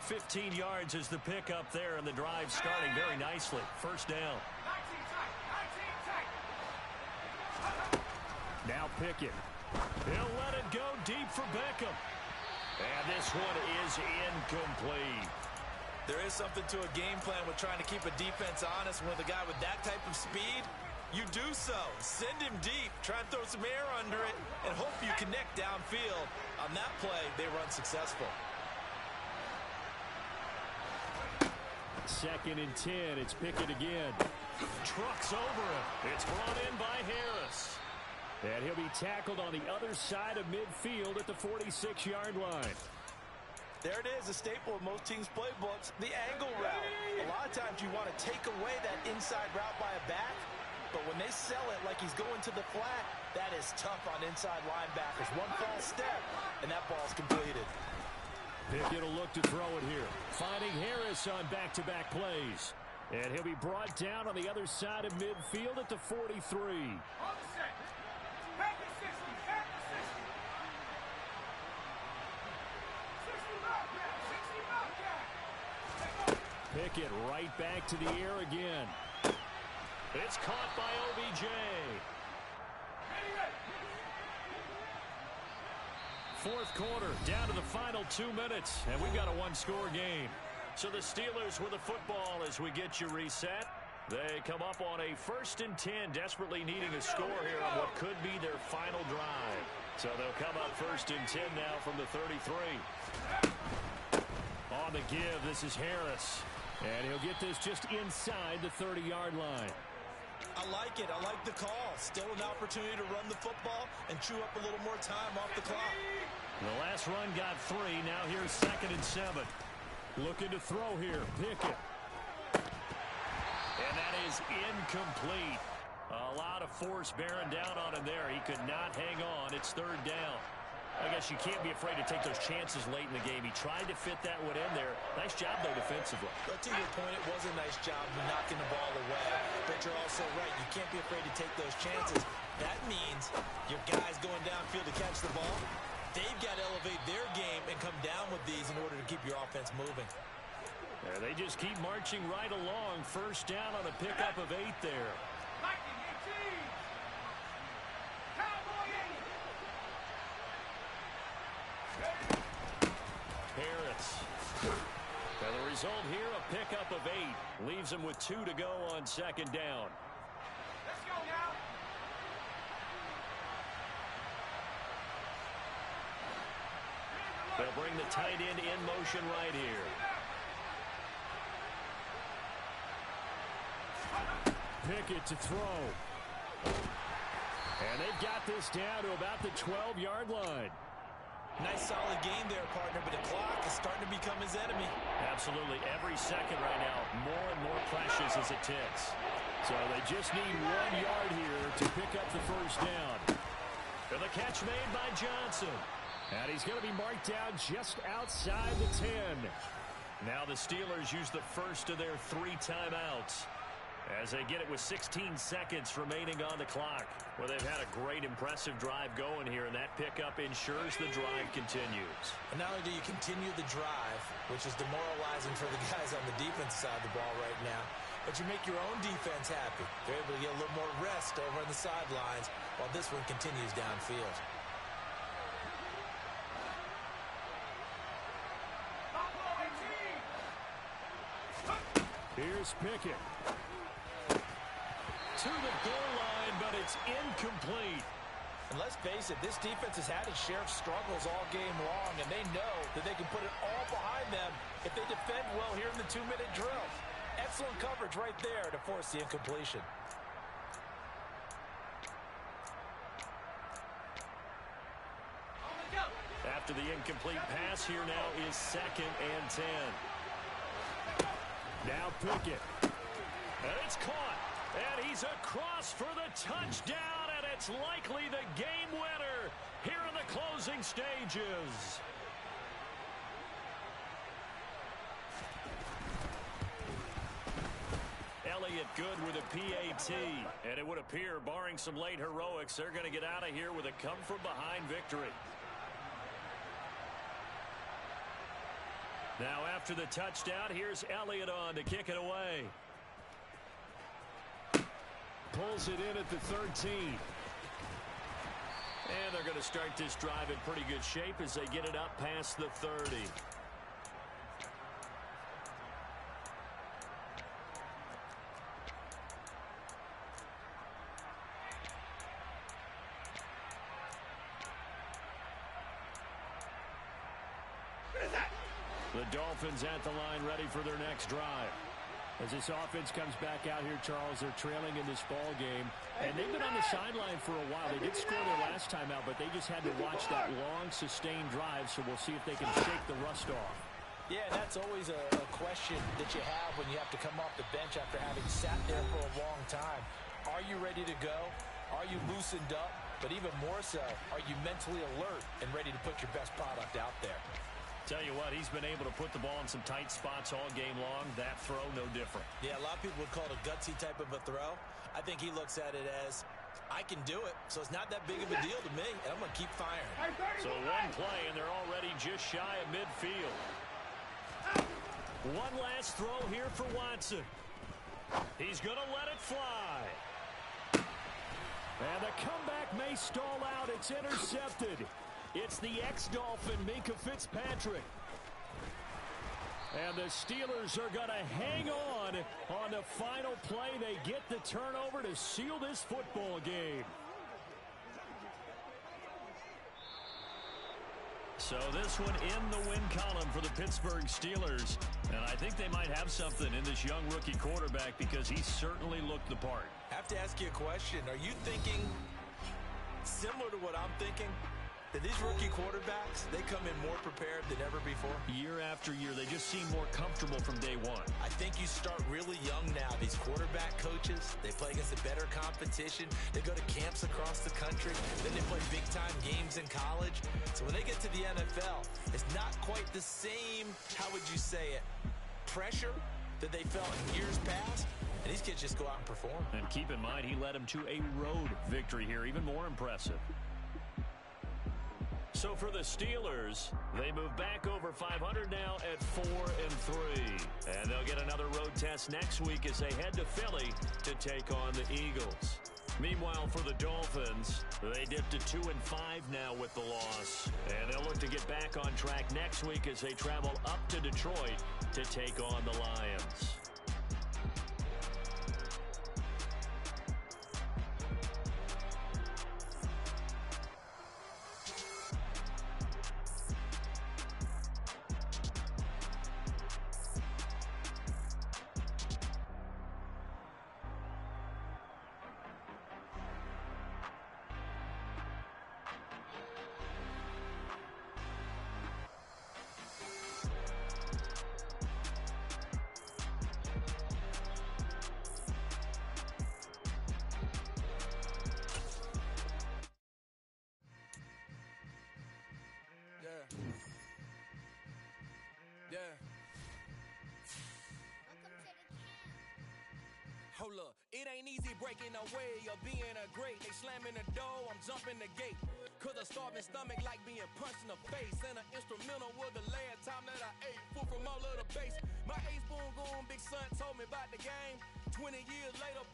15 yards is the pickup there, and the drive starting very nicely. First down. Now Pickett. He'll let it go deep for Beckham. And this one is incomplete. There is something to a game plan with trying to keep a defense honest. With a guy with that type of speed, you do so. Send him deep. Try and throw some air under it and hope you connect downfield. On that play, they run successful. 2nd and 10. It's Pickett again. Trucks over him. It's brought in by Harris. And he'll be tackled on the other side of midfield at the 46-yard line. There it is, a staple of most teams' playbooks, the angle route. A lot of times you want to take away that inside route by a back, but when they sell it like he's going to the flat, that is tough on inside linebackers. One false step, and that ball's completed. Pickett will look to throw it here. Finding Harris on back-to-back plays. And he'll be brought down on the other side of midfield at the 43. Pickett right back to the air again. It's caught by OBJ. Fourth quarter, down to the final 2 minutes, and we've got a one-score game. So the Steelers with the football as we get you reset. They come up on a 1st and 10, desperately needing a score here on what could be their final drive. So they'll come up 1st and 10 now from the 33. On the give, this is Harris. And he'll get this just inside the 30-yard line. I like it. I like the call. Still an opportunity to run the football and chew up a little more time off the clock. The last run got 3. Now here's 2nd and 7. Looking to throw here. Pickett. And that is incomplete. A lot of force bearing down on him there. He could not hang on. It's 3rd down. I guess you can't be afraid to take those chances late in the game. He tried to fit that one in there. Nice job, though, defensively. But to your point, it was a nice job of knocking the ball away. But you're also right. You can't be afraid to take those chances. That means your guys going downfield to catch the ball, they've got to elevate their game and come down with these in order to keep your offense moving. They just keep marching right along. First down on a pickup of 8 there. Harris. And the result here, a pickup of 8. Leaves him with 2 to go on 2nd down. Let's go now. They'll bring the tight end in motion right here. Pickett to throw. And they've got this down to about the 12-yard line. Nice solid game there, partner, but the clock is starting to become his enemy. Absolutely. Every second right now, more and more precious as it ticks. So they just need 1 yard here to pick up the first down. And the catch made by Johnson. And he's going to be marked down just outside the 10. Now the Steelers use the first of their 3 timeouts as they get it with 16 seconds remaining on the clock. Well, they've had a great, impressive drive going here, and that pickup ensures the drive continues. And not only do you continue the drive, which is demoralizing for the guys on the defense side of the ball right now, but you make your own defense happy. They're able to get a little more rest over on the sidelines while this one continues downfield. Here's Pickett. To the goal line, but it's incomplete. And let's face it, this defense has had its share of struggles all game long, and they know that they can put it all behind them if they defend well here in the 2-minute drill. Excellent coverage right there to force the incompletion. After the incomplete pass, here now is 2nd and 10. Now Pickett. And it's caught. And he's across for the touchdown, and it's likely the game winner here in the closing stages. Elliott good with a PAT, and it would appear, barring some late heroics, they're going to get out of here with a come-from-behind victory. Now after the touchdown, here's Elliott on to kick it away. Pulls it in at the 13. And they're going to start this drive in pretty good shape as they get it up past the 30. The Dolphins at the line ready for their next drive. As this offense comes back out here, Charles, they're trailing in this ball game. And they've been on the sideline for a while. They did score their last time out, but they just had to watch that long, sustained drive, so we'll see if they can shake the rust off. Yeah, that's always a question that you have when you have to come off the bench after having sat there for a long time. Are you ready to go? Are you loosened up? But even more so, are you mentally alert and ready to put your best product out there? Tell you what, he's been able to put the ball in some tight spots all game long. That throw, no different. Yeah, a lot of people would call it a gutsy type of a throw. I think he looks at it as, I can do it, so it's not that big of a deal to me, and I'm going to keep firing. So one play, and they're already just shy of midfield. One last throw here for Watson. He's going to let it fly. And the comeback may stall out. It's intercepted. It's the ex-Dolphin, Minkah Fitzpatrick. And the Steelers are going to hang on the final play. They get the turnover to seal this football game. So this one in the win column for the Pittsburgh Steelers. And I think they might have something in this young rookie quarterback because he certainly looked the part. I have to ask you a question. Are you thinking similar to what I'm thinking? That these rookie quarterbacks, they come in more prepared than ever before? Year after year, they just seem more comfortable from day one. I think you start really young now. These quarterback coaches, they play against a better competition. They go to camps across the country. Then they play big-time games in college. So when they get to the NFL, it's not quite the same, how would you say it, pressure that they felt in years past. And these kids just go out and perform. And keep in mind, he led them to a road victory here, even more impressive. So for the Steelers, they move back over 500 now at 4-3. And they'll get another road test next week as they head to Philly to take on the Eagles. Meanwhile, for the Dolphins, they dipped to 2-5 now with the loss. And they'll look to get back on track next week as they travel up to Detroit to take on the Lions. Hold up, it ain't easy breaking away or being a great. They slamming the door, I'm jumping the gate. Cause a starving stomach like being punched in the face. And an instrumental was the last time that I ate. Full from all of the bass. My ace boom goon, big son told me about the game. 20 years later,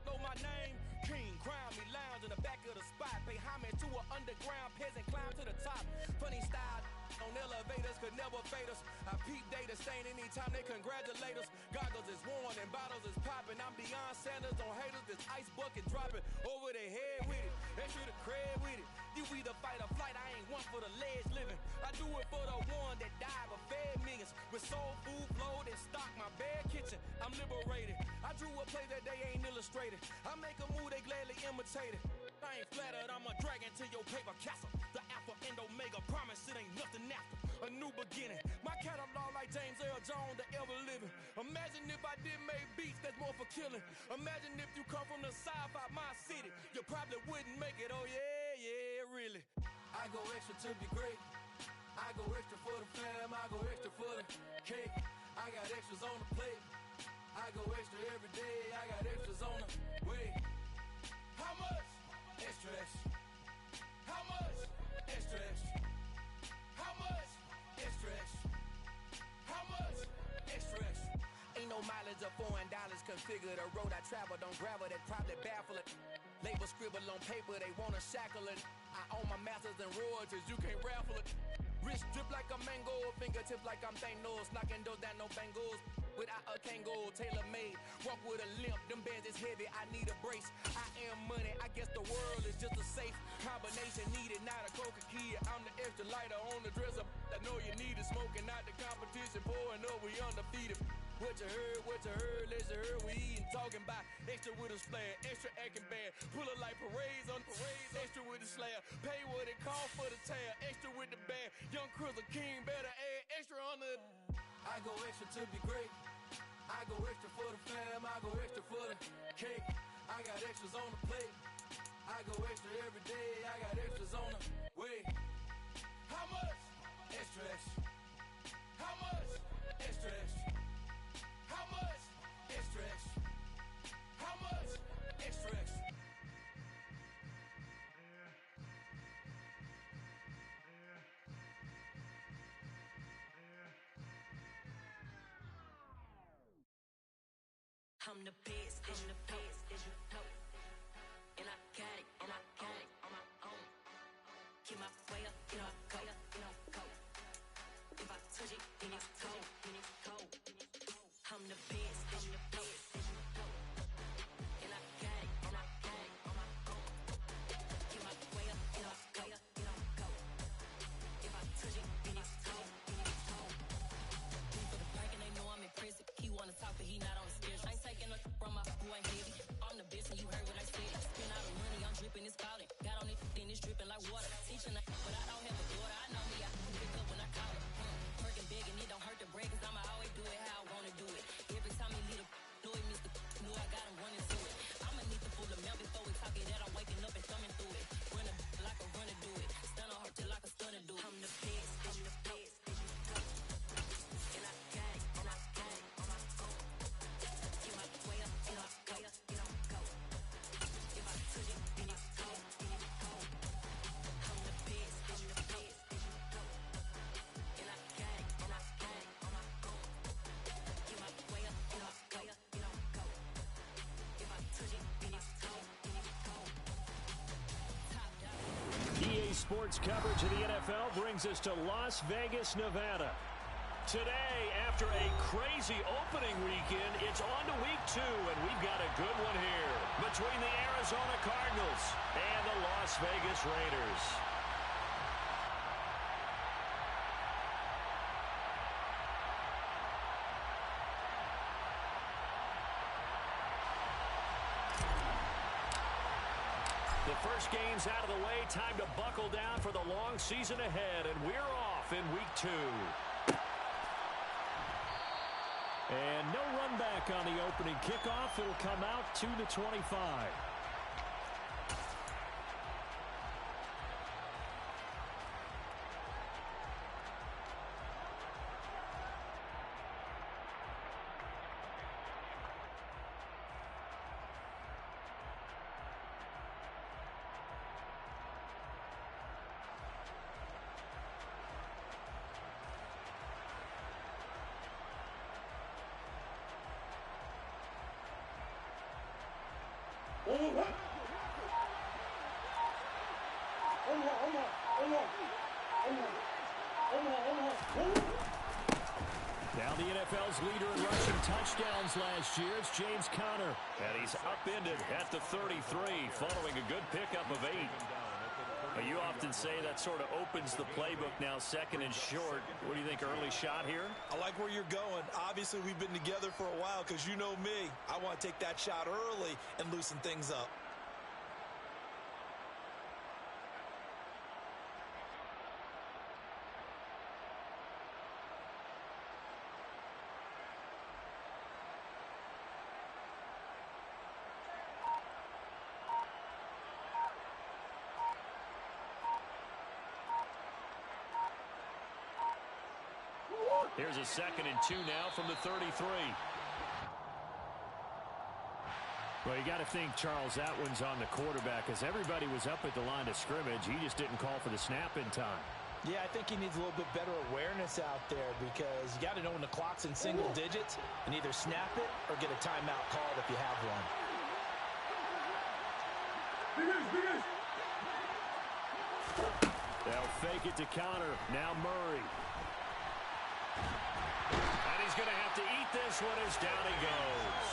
know my name. King, crown me, lounge in the back of the spot. Pay homage to an underground peasant, climb to the top. Funny style on elevators could never fade us. I peep data stain anytime they congratulate us. Goggles is worn and bottles is popping. I'm beyond Sanders on haters. This ice bucket dropping over their head with it. They should have cred with it. You either fight or flight. I ain't one for the ledge living. I do it for the one that died but fed millions. With soul food flowed and stock my bad kitchen. I'm liberated. I drew a play that they ain't illustrated. I make a move they gladly imitated. I ain't flattered, I'm a dragon to your paper castle. The Alpha and Omega, promise it ain't nothing after. A new beginning. My catalog like James Earl Jones, the ever living. Imagine if I did make beats that's more for killing. Imagine if you come from the sci-fi, my city. You probably wouldn't make it, oh yeah, really. I go extra to be great. I go extra for the fam, I go extra for the cake. I got extras on the plate. I go extra every day, I got extras on the way. How much? Extra, extra. How much? Extra, extra. How much? Extra, extra. How much? Extra, extra. Ain't no mileage of $4 configure the road I travel. Don't gravel that probably baffle it. Label scribble on paper, they wanna shackle it. I own my masters and royalties, you can't raffle it. Wrist drip like a mango, fingertips like I'm Thanos. Knocking those down, no bangles. Without a Kango, tailor-made. Walk with a limp, them bands is heavy, I need a brace. I am money, I guess the world is just a safe combination needed, not a coca key. I'm the extra lighter on the dresser. I know you need it, smoking out the competition, pouring up, we undefeated. What you heard, let's heard, we eating, talking about extra with a splash, extra acting bad, pull it like parades on parades, extra with the slab, pay what it costs for the tab, extra with the band, young Chris a king, better add extra on the. I go extra to be great, I go extra for the fam, I go extra for the cake, I got extras on the plate, I go extra every day, I got extras on the way. How much? Extra, extra. How much? Extra, extra. How much? Extra, extra. How much? Extra, extra. I'm the best, I'm the best, as you know. And I got it, and I got it on my own. Keep my way up, you know, go, you know, go. If I touch it, then it's cold, then it's cold. I'm the best, I'm the best, as you know. And I got it, and I got it on my own. Keep my way up, you know, go, you know, go. If I touch it, then it's cold, then it's cold. For the break and they know I'm impressive. He wanna talk, but he not on the schedule. I ain't taking no from my who ain't heavy. I'm the best and you heard what I said. Spend all the money, I'm dripping, it's falling. Got on it, then it's dripping like water. Teaching but I don't have a daughter. I know me, I can pick up when I call it. Working big and it don't hurt to break, cause I'ma always do it how I wanna do it. Every time he lead a do it, Mr. Knew I got him running to it. I'ma need the full amount before we talk it that I'm waking up and thumbing through it. Run a like a runner do it. Stun on her till like a stunner do it. I'm the best, I'm the best. And I got it, and I got it on my own. Keep my way up, you know, go, you know, go. If I touch it, then it's cold, then it's cold. I'm the best, I'm the best. And I got it, and I got it on my own. Keep my way up, you know, go, you know, go. If I touch it, then it's cold, then it's cold. Top dog. EA Sports coverage of the NFL brings us to Las Vegas, Nevada. Today, after a crazy opening weekend, it's on to week 2, and we've got a good one here between the Arizona Cardinals and the Las Vegas Raiders. The first game's out of the way. Time to buckle down for the long season ahead, and we're off in week 2. And no run back on the opening kickoff. It'll come out to the 25. Now the NFL's leader in rushing touchdowns last year is James Conner. And he's upended at the 33 following a good pickup of 8. You often say that sort of opens the playbook now, second and short. What do you think, early shot here? I like where you're going. Obviously, we've been together for a while because you know me. I want to take that shot early and loosen things up. Here's a 2nd and 2 now from the 33. Well, you got to think, Charles, that one's on the quarterback as everybody was up at the line of scrimmage. He just didn't call for the snap in time. Yeah, I think he needs a little bit better awareness out there because you got to know when the clock's in single digits and either snap it or get a timeout called if you have one. They'll fake it to Conner. Now Murray. And he's going to have to eat this one as down he goes.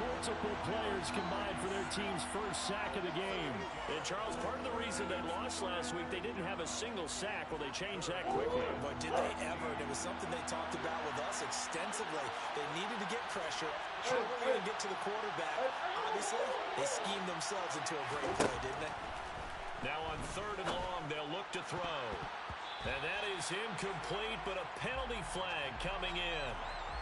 Multiple players combined for their team's first sack of the game. And, Charles, part of the reason they lost last week, they didn't have a single sack. Well, they changed that quickly. But did they ever? And it was something they talked about with us extensively. They needed to get pressure, struggling to get to the quarterback. Obviously, they schemed themselves into a great play, didn't they? Now on 3rd and long, they'll look to throw. And that is incomplete, but a penalty flag coming in.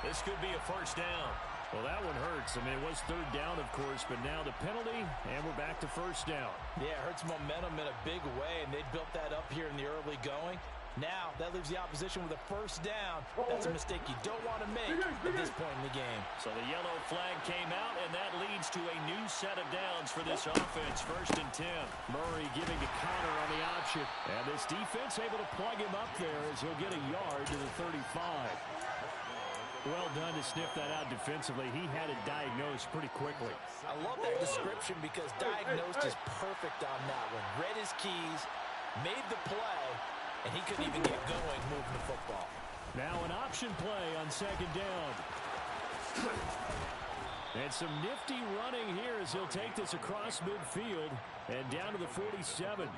This could be a first down. Well, that one hurts. I mean, it was 3rd down, of course, but now the penalty, and we're back to first down. Yeah, it hurts momentum in a big way, and they built that up here in the early going. Now, that leaves the opposition with a first down. That's a mistake you don't want to make at this point in the game. So the yellow flag came out, and that leads to a new set of downs for this offense. 1st and 10. Murray giving to Conner on the option. And this defense able to plug him up there as he'll get a yard to the 35. Well done to sniff that out defensively. He had it diagnosed pretty quickly. I love that description because diagnosed is perfect on that one. Read his keys, made the play, and he couldn't even get going moving the football. Now an option play on 2nd down. And some nifty running here as he'll take this across midfield and down to the 47.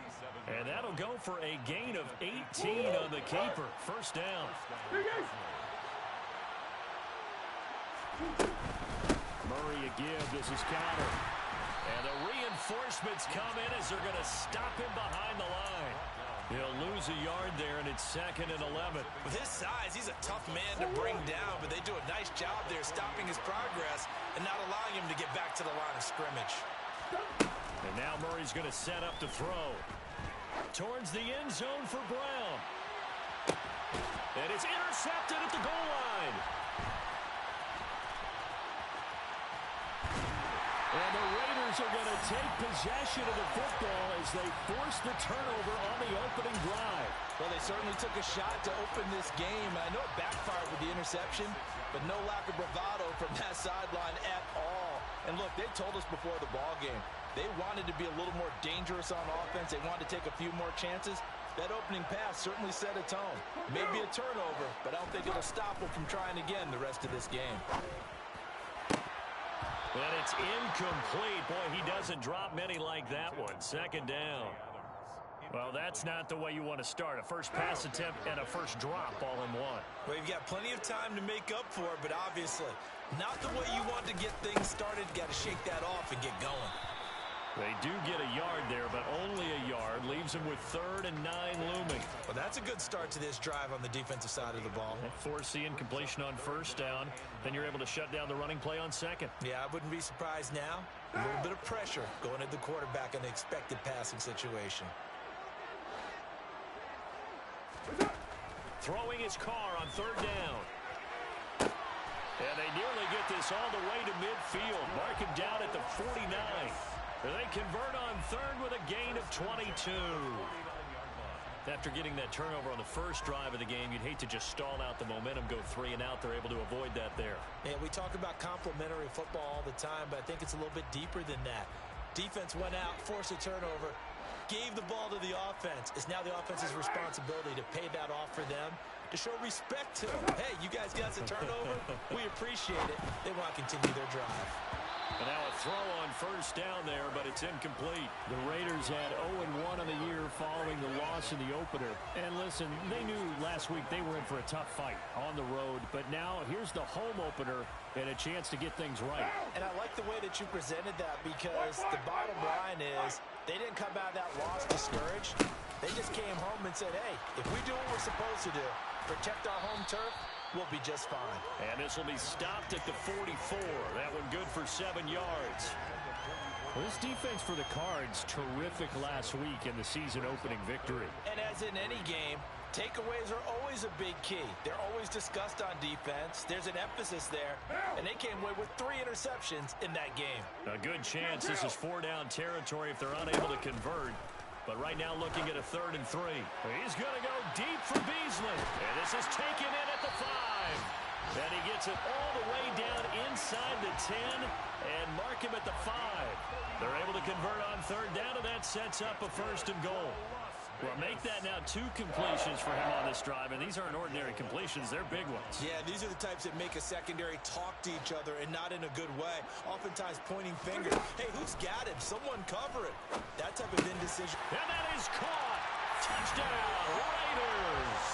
And that'll go for a gain of 18 on the keeper. First down. Murray again. This is Conner. And the reinforcements come in as they're going to stop him behind the line. He'll lose a yard there, and it's 2nd and 11. With his size, he's a tough man to bring down, but they do a nice job there stopping his progress and not allowing him to get back to the line of scrimmage. And now Murray's going to set up to throw. Towards the end zone for Brown. And it's intercepted at the goal line. And the Raiders are going to take possession of the football as they force the turnover on the opening drive. Well, they certainly took a shot to open this game. And I know it backfired with the interception, but no lack of bravado from that sideline at all. And look, they told us before the ball game, they wanted to be a little more dangerous on offense. They wanted to take a few more chances. That opening pass certainly set a tone. Maybe a turnover, but I don't think it'll stop them from trying again the rest of this game. And it's incomplete. Boy, he doesn't drop many like that one. 2nd down. Well, that's not the way you want to start. A first pass attempt and a first drop all in one. Well, you've got plenty of time to make up for it, but obviously not the way you want to get things started. Got to shake that off and get going. They do get a yard there, but only a yard. Leaves them with 3rd and 9 looming. Well, that's a good start to this drive on the defensive side of the ball. Force the incompletion on 1st down. Then you're able to shut down the running play on 2nd. Yeah, I wouldn't be surprised now. A little bit of pressure going at the quarterback in an expected passing situation. Throwing his car on 3rd down. And they nearly get this all the way to midfield. Mark him down at the 49. They convert on 3rd with a gain of 22. After getting that turnover on the first drive of the game, you'd hate to just stall out the momentum, go 3 and out. They're able to avoid that there. And we talk about complementary football all the time, but I think it's a little bit deeper than that. Defense went out, forced a turnover, gave the ball to the offense. It's now the offense's responsibility to pay that off for them, to show respect to them. Hey, you guys got us a turnover. We appreciate it. They want to continue their drive. And now a throw on first down there, but it's incomplete. The Raiders had 0-1 on the year following the loss in the opener. And listen, they knew last week they were in for a tough fight on the road. But now here's the home opener and a chance to get things right. And I like the way that you presented that, because the bottom line is they didn't come out of that loss discouraged. They just came home and said, hey, if we do what we're supposed to do, protect our home turf, we'll be just fine. And this will be stopped at the 44. That one good for 7 yards. Well, this defense for the Cards, terrific last week in the season opening victory. And as in any game, takeaways are always a big key. They're always discussed on defense. There's an emphasis there, and they came away with 3 interceptions in that game. A good chance this is 4-down territory if they're unable to convert. But right now looking at a 3rd and 3. He's going to go deep for Beasley. And this is taken in at the 5. And he gets it all the way down inside the 10 and mark him at the 5. They're able to convert on 3rd down, and that sets up a 1st and goal. Well, make that now 2 completions for him on this drive, and these aren't ordinary completions. They're big ones. Yeah, these are the types that make a secondary talk to each other, and not in a good way. Oftentimes pointing fingers. Hey, who's got him? Someone cover it. That type of indecision. And that is caught. Touchdown, Raiders.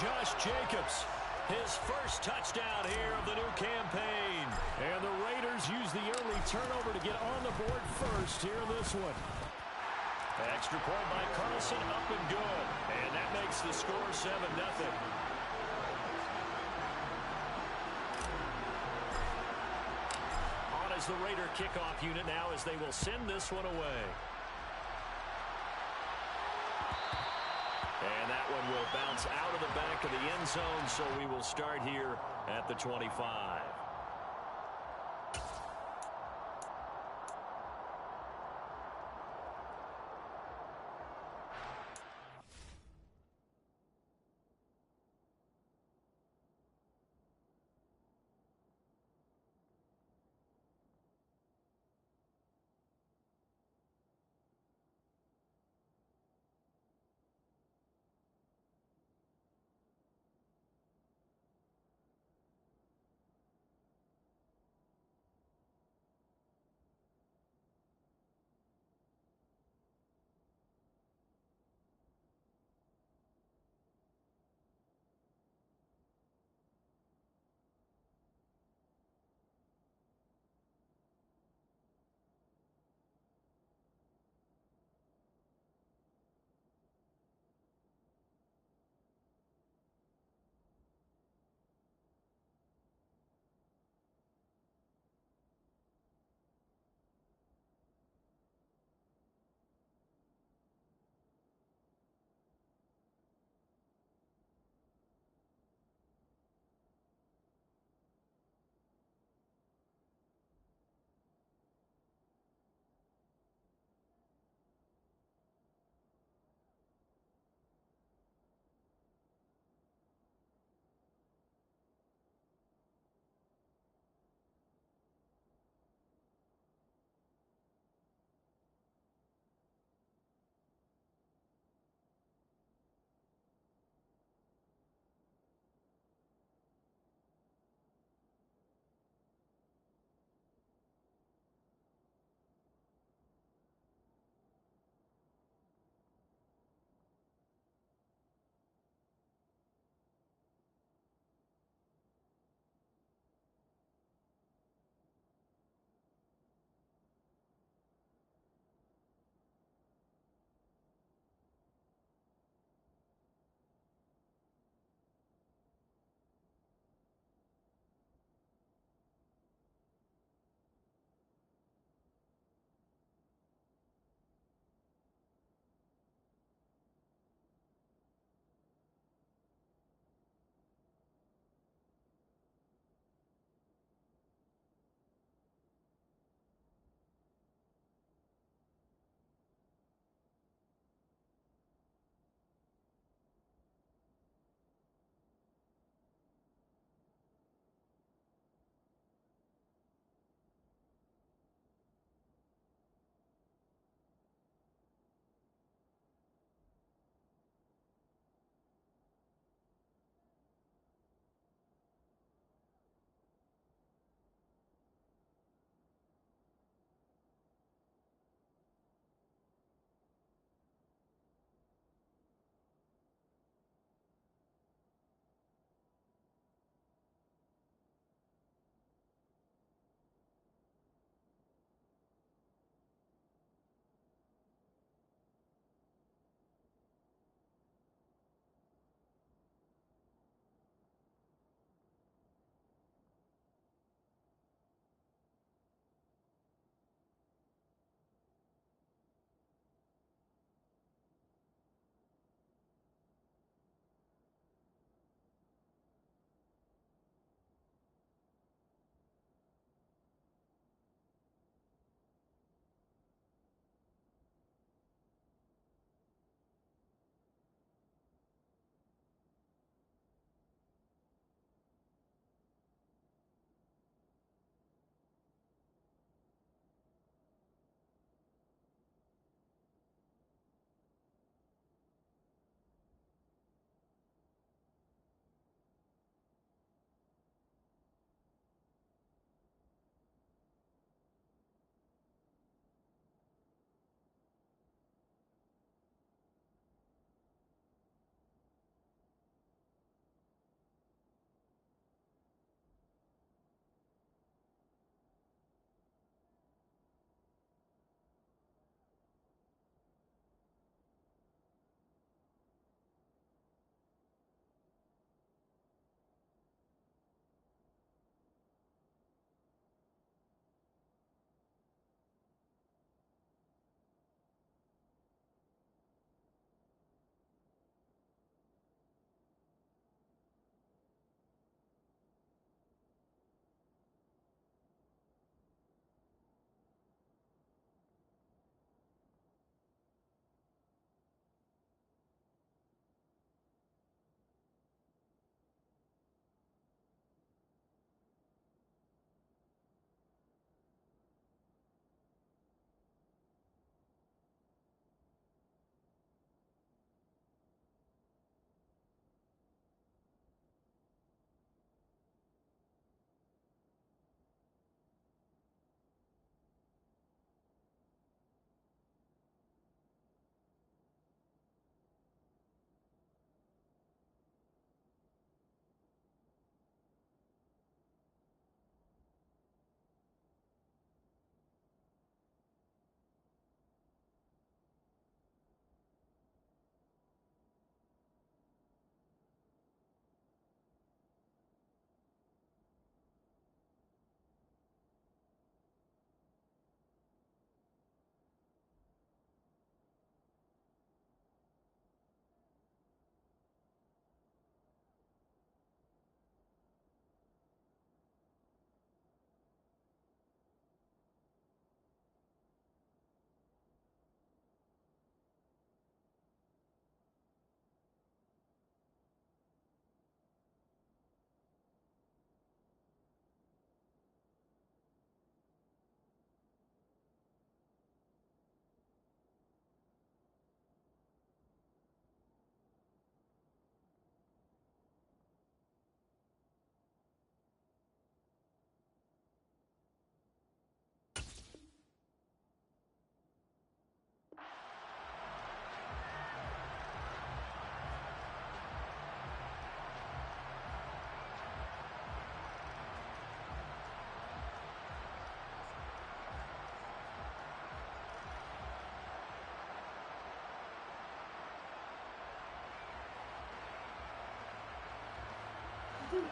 Josh Jacobs, his first touchdown here of the new campaign. And the Raiders use the early turnover to get on the board first here in this one. Extra point by Carlson, up and good. And that makes the score 7-0. On as the Raider kickoff unit now, as they will send this one away. And that one will bounce out of the back of the end zone, so we will start here at the 25.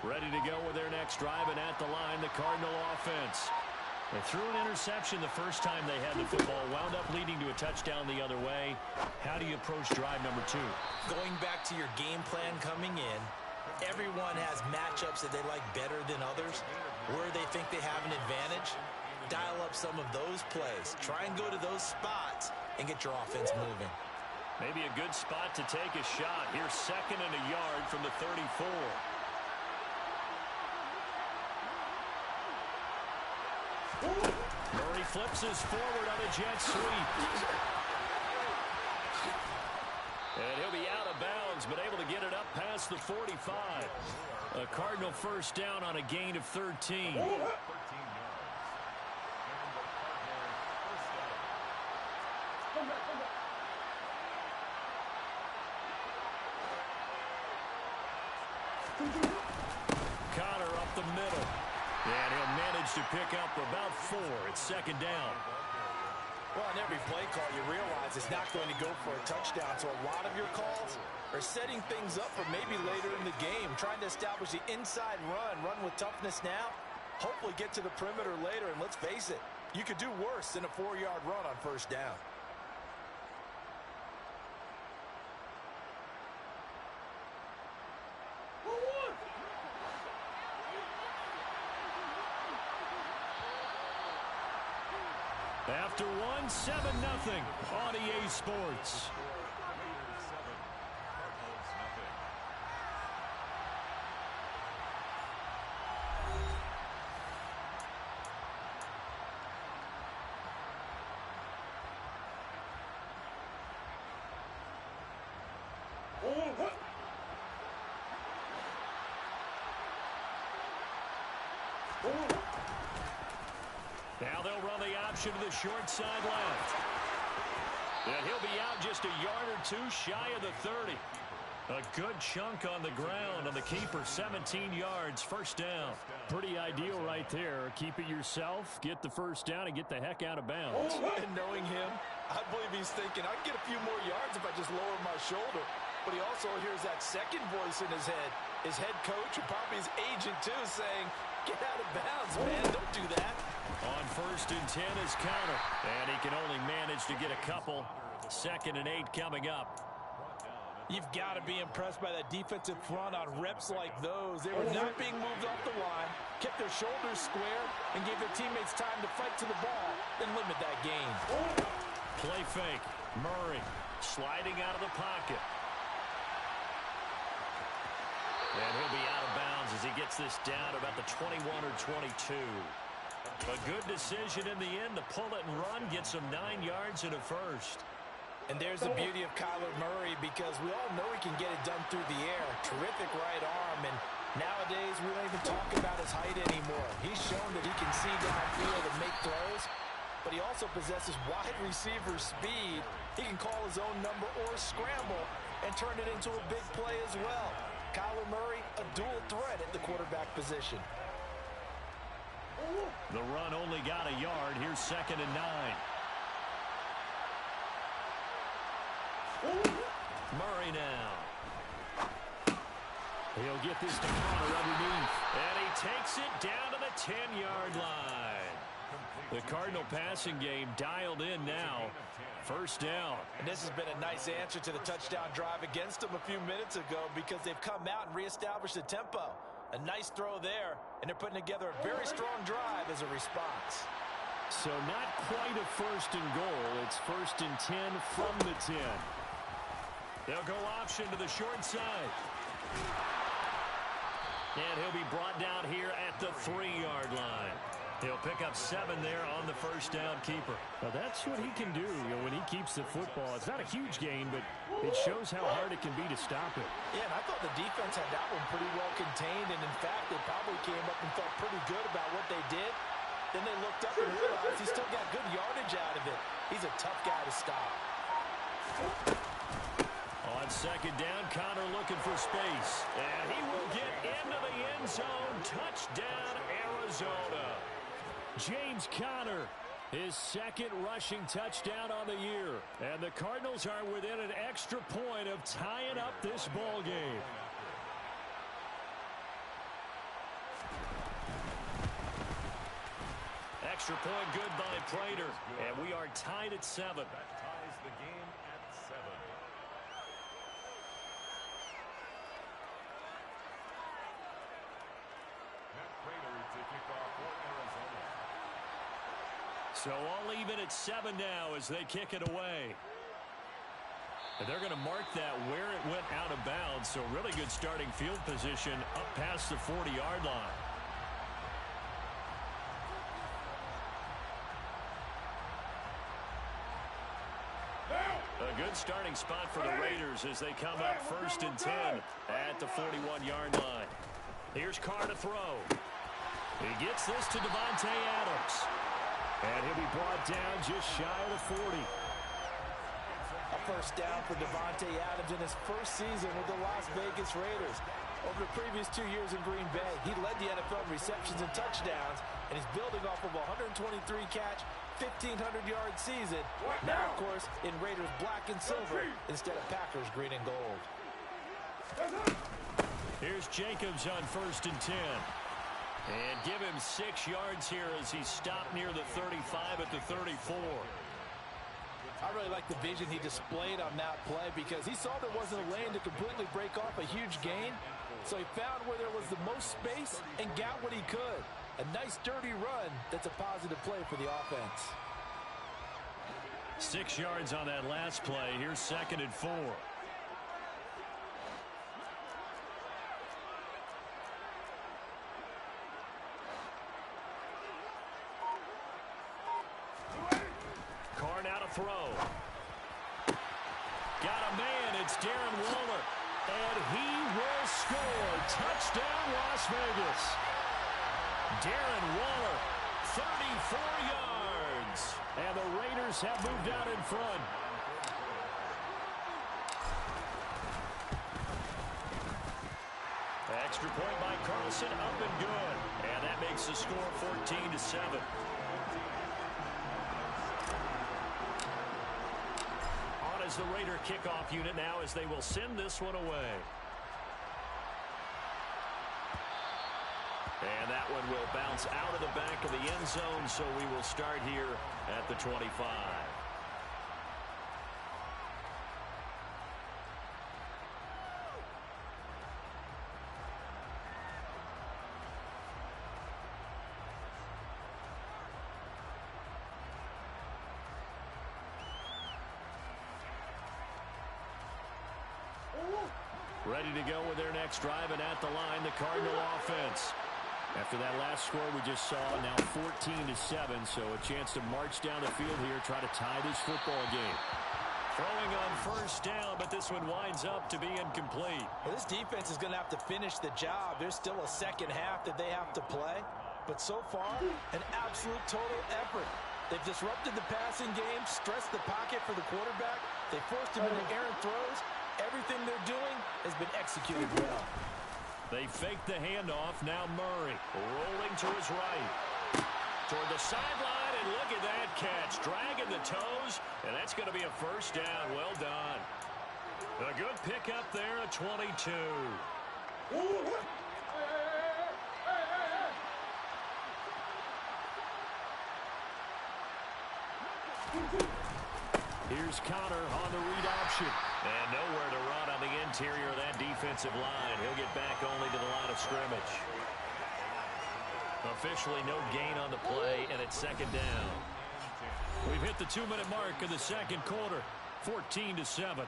Ready to go with their next drive, and at the line, the Cardinal offense. They threw an interception the first time they had the football, wound up leading to a touchdown the other way. How do you approach drive number 2? Going back to your game plan coming in, everyone has matchups that they like better than others. Where they think they have an advantage, dial up some of those plays. Try and go to those spots and get your offense moving. Maybe a good spot to take a shot. Here's 2nd and a yard from the 34. Murray flips us forward on a jet sweep. And he'll be out of bounds, but able to get it up past the 45. A Cardinal first down on a gain of 13. Connor up the middle. And he'll manage to pick up about 4. It's 2nd down. Well, on every play call, you realize it's not going to go for a touchdown. So a lot of your calls are setting things up for maybe later in the game, trying to establish the inside run with toughness now, hopefully get to the perimeter later. And let's face it, you could do worse than a 4-yard run on first down. After 7-0 on EA Sports. Now they'll run the option to the short side left. And he'll be out just a yard or 2 shy of the 30. A good chunk on the ground on the keeper, 17 yards, first down. Pretty ideal right there. Keep it yourself, get the first down, and get the heck out of bounds. And knowing him, I believe he's thinking, I can get a few more yards if I just lower my shoulder. But he also hears that second voice in his head, his head coach and probably his agent too, saying, get out of bounds, man, don't do that. On 1st and 10 is Connor, and he can only manage to get a couple. 2nd and 8 coming up. You've got to be impressed by that defensive front on reps like those. They were not being moved off the line, kept their shoulders square, and gave their teammates time to fight to the ball and limit that gain. Play fake. Murray sliding out of the pocket. And he'll be out of bounds as he gets this down about the 21 or 22. A good decision in the end to pull it and run, get some 9 yards and a first. And there's the beauty of Kyler Murray, because we all know he can get it done through the air. Terrific right arm, and nowadays we don't even talk about his height anymore. He's shown that he can see downfield and make throws, but he also possesses wide receiver speed. He can call his own number or scramble and turn it into a big play as well. Kyler Murray, a dual threat at the quarterback position. The run only got a yard. Here's 2nd and 9. Murray now. He'll get this to Connor underneath. And he takes it down to the 10-yard line. The Cardinal passing game dialed in now. First down. And this has been a nice answer to the touchdown drive against them a few minutes ago, because they've come out and reestablished the tempo. A nice throw there, and they're putting together a very strong drive as a response. So not quite a 1st and goal. It's 1st and 10 from the 10. They'll go option to the short side. And he'll be brought down here at the 3-yard line. He'll pick up 7 there on the first down keeper. Now that's what he can do, when he keeps the football. It's not a huge gain, but it shows how hard it can be to stop it. Yeah, and I thought the defense had that one pretty well contained, and in fact, they probably came up and felt pretty good about what they did. Then they looked up and realized he still got good yardage out of it. He's a tough guy to stop. On 2nd down, Connor looking for space. And he will get into the end zone. Touchdown, Arizona. James Conner, his 2nd rushing touchdown on the year. And the Cardinals are within an extra point of tying up this ball game. Extra point good by Prater. And we are tied at 7. That ties the game at 7. Matt Prater to kick off for Arizona. So all even at 7 now as they kick it away. And they're going to mark that where it went out of bounds. So really good starting field position up past the 40-yard line. A good starting spot for the Raiders as they come up 1st and 10 at the 41-yard line. Here's Carr to throw. He gets this to Davante Adams. And he'll be brought down just shy of the 40. A first down for Davante Adams in his first season with the Las Vegas Raiders. Over the previous 2 years in Green Bay, he led the NFL in receptions and touchdowns, and he's building off of a 123-catch, 1,500-yard season. Now, of course, in Raiders black and silver instead of Packers green and gold. Here's Jacobs on 1st and 10. And give him 6 yards here as he stopped near the 35 at the 34. I really like the vision he displayed on that play because he saw there wasn't a lane to completely break off a huge gain. So he found where there was the most space and got what he could. A nice dirty run that's a positive play for the offense. 6 yards on that last play. Here's 2nd and 4. Carr now to throw. Got a man. It's Darren Waller. And he will score. Touchdown, Las Vegas. Darren Waller, 34 yards. And the Raiders have moved out in front. Extra point by Carlson, up and good. And that makes the score 14-7. On as the Raider kickoff unit now as they will send this one away. And that one will bounce out of the back of the end zone, so we will start here at the 25. Ready to go with their next drive, and at the line, the Cardinal offense. After that last score we just saw, now 14-7, so a chance to march down the field here, try to tie this football game. Throwing on 1st down, but this one winds up to be incomplete. Well, this defense is going to have to finish the job. There's still a second half that they have to play, but so far, an absolute total effort. They've disrupted the passing game, stressed the pocket for the quarterback. They forced him into errant throws. Everything they're doing has been executed well. They fake the handoff. Now Murray rolling to his right. Toward the sideline, and look at that catch. Dragging the toes, and that's going to be a 1st down. Well done. A good pickup there at 22. Here's Connor on the read option. And nowhere to run on the interior of that defensive line. He'll get back only to the line of scrimmage. Officially no gain on the play, and it's 2nd down. We've hit the 2-minute mark of the 2nd quarter. 14-7.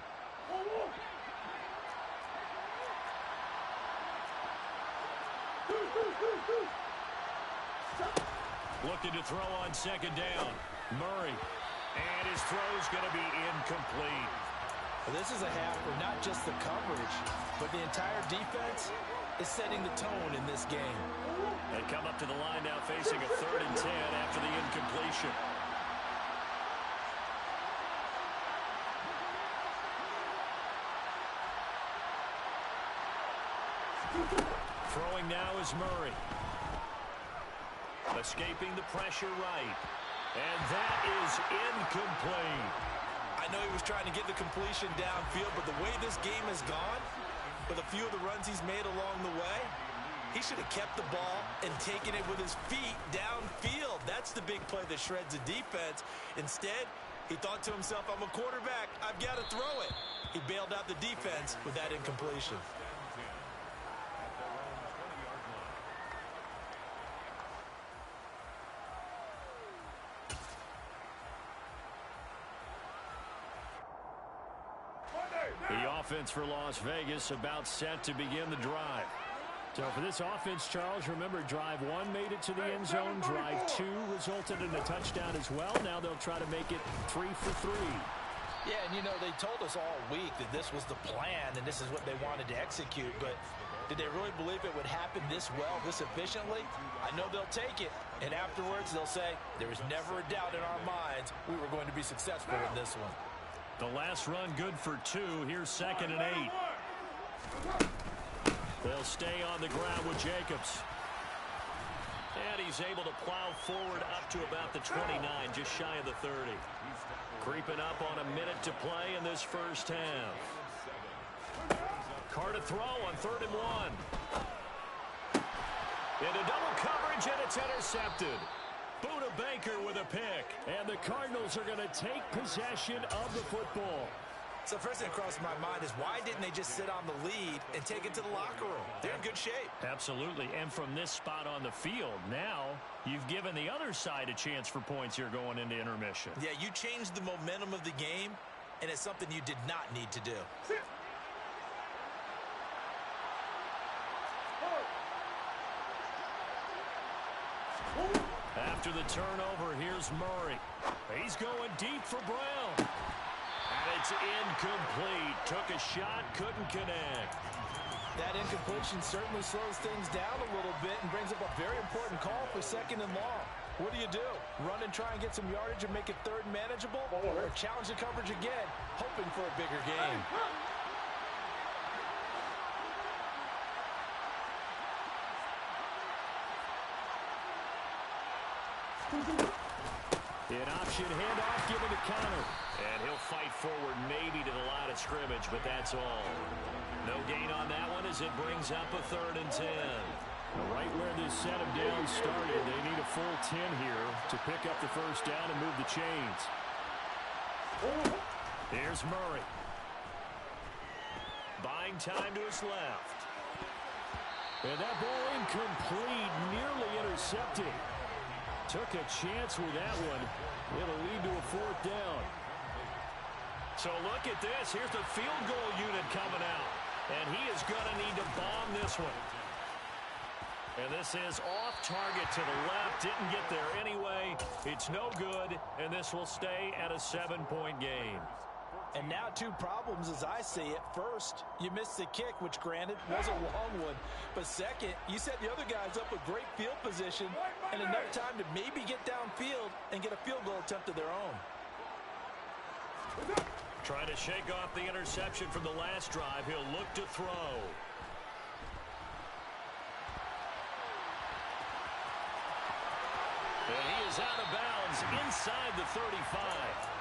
Looking to throw on 2nd down. Murray. And his throw's going to be incomplete. Well, this is a half where not just the coverage, but the entire defense is setting the tone in this game. They come up to the line now facing a 3rd and 10 after the incompletion. Throwing now is Murray. Escaping the pressure right. And that is incomplete. I know he was trying to get the completion downfield, but the way this game has gone, with a few of the runs he's made along the way, He should have kept the ball and taken it with his feet downfield. That's the big play that shreds the defense. Instead, he thought to himself, I'm a quarterback. I've got to throw it. He bailed out the defense with that incompletion. The offense for Las Vegas about set to begin the drive. So for this offense, Charles, remember drive 1 made it to the end zone. Drive 2 resulted in a touchdown as well. Now they'll try to make it 3 for 3. Yeah, and you know, they told us all week that this was the plan and this is what they wanted to execute. But did they really believe it would happen this well, this efficiently? I know they'll take it. And afterwards, they'll say, there was never a doubt in our minds we were going to be successful in this one. The last run good for 2. Here's 2nd and 8. They'll stay on the ground with Jacobs. And he's able to plow forward up to about the 29, just shy of the 30. Creeping up on a minute to play in this first half. Carr to throw on 3rd and 1. Into double coverage, and it's intercepted. Buda Baker with a pick. And the Cardinals are going to take possession of the football. So first thing that crossed my mind is why didn't they just sit on the lead and take it to the locker room? They're in good shape. Absolutely. And from this spot on the field, now you've given the other side a chance for points here going into intermission. Yeah, you changed the momentum of the game, and it's something you did not need to do. After the turnover, here's Murray. He's going deep for Brown. And it's incomplete. Took a shot, couldn't connect. That incompletion certainly slows things down a little bit and brings up a very important call for 2nd and long. What do? Run and try and get some yardage and make it 3rd manageable? Or challenge the coverage again, hoping for a bigger gain? An option handoff given to Connor. And he'll fight forward maybe to the line of scrimmage, but that's all. No gain on that one as it brings up a 3rd and 10. Right where this set of downs started, they need a full 10 here to pick up the first down and move the chains. Here's Murray. Buying time to his left. And that ball incomplete, nearly intercepted. Took a chance with that one. It'll lead to a 4th down. So look at this. Here's the field goal unit coming out. And he is going to need to bomb this one. And this is off target to the left. Didn't get there anyway. It's no good. And this will stay at a 7-point game. And now 2 problems as I see it. First, you missed the kick, which granted was a long one. But second, you set the other guys up with great field position and enough time to maybe get downfield and get a field goal attempt of their own. Trying to shake off the interception from the last drive. He'll look to throw. And he is out of bounds inside the 35.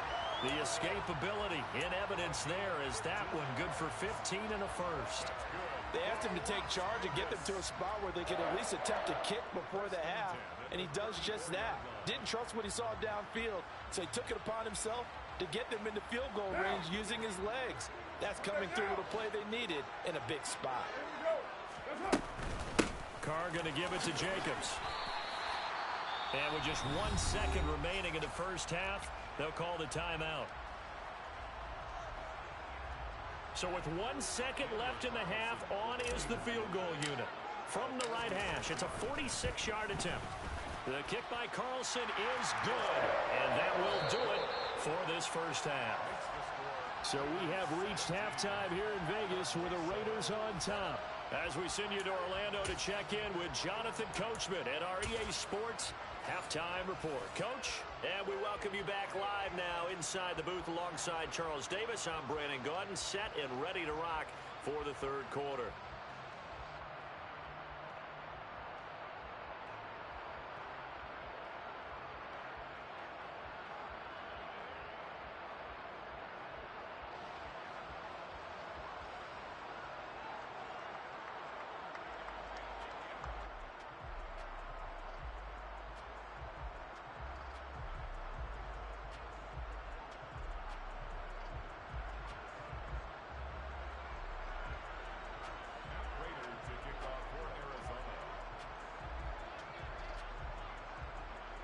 The escapability in evidence there as that one good for 15 and a first. They asked him to take charge and get them to a spot where they could at least attempt a kick before the half, and he does just that. Didn't trust what he saw downfield, so he took it upon himself to get them into field goal range using his legs. That's coming through with a play they needed in a big spot. Carr going to give it to Jacobs. And with just 1 second remaining in the first half, they'll call the timeout. So with 1 second left in the half, on is the field goal unit. From the right hash, it's a 46-yard attempt. The kick by Carlson is good, and that will do it for this first half. So we have reached halftime here in Vegas with the Raiders on top. As we send you to Orlando to check in with Jonathan Coachman at our EA Sports Halftime Report. Coach, and we welcome you back live now inside the booth alongside Charles Davis. I'm Brandon Gaudin, set and ready to rock for the 3rd quarter.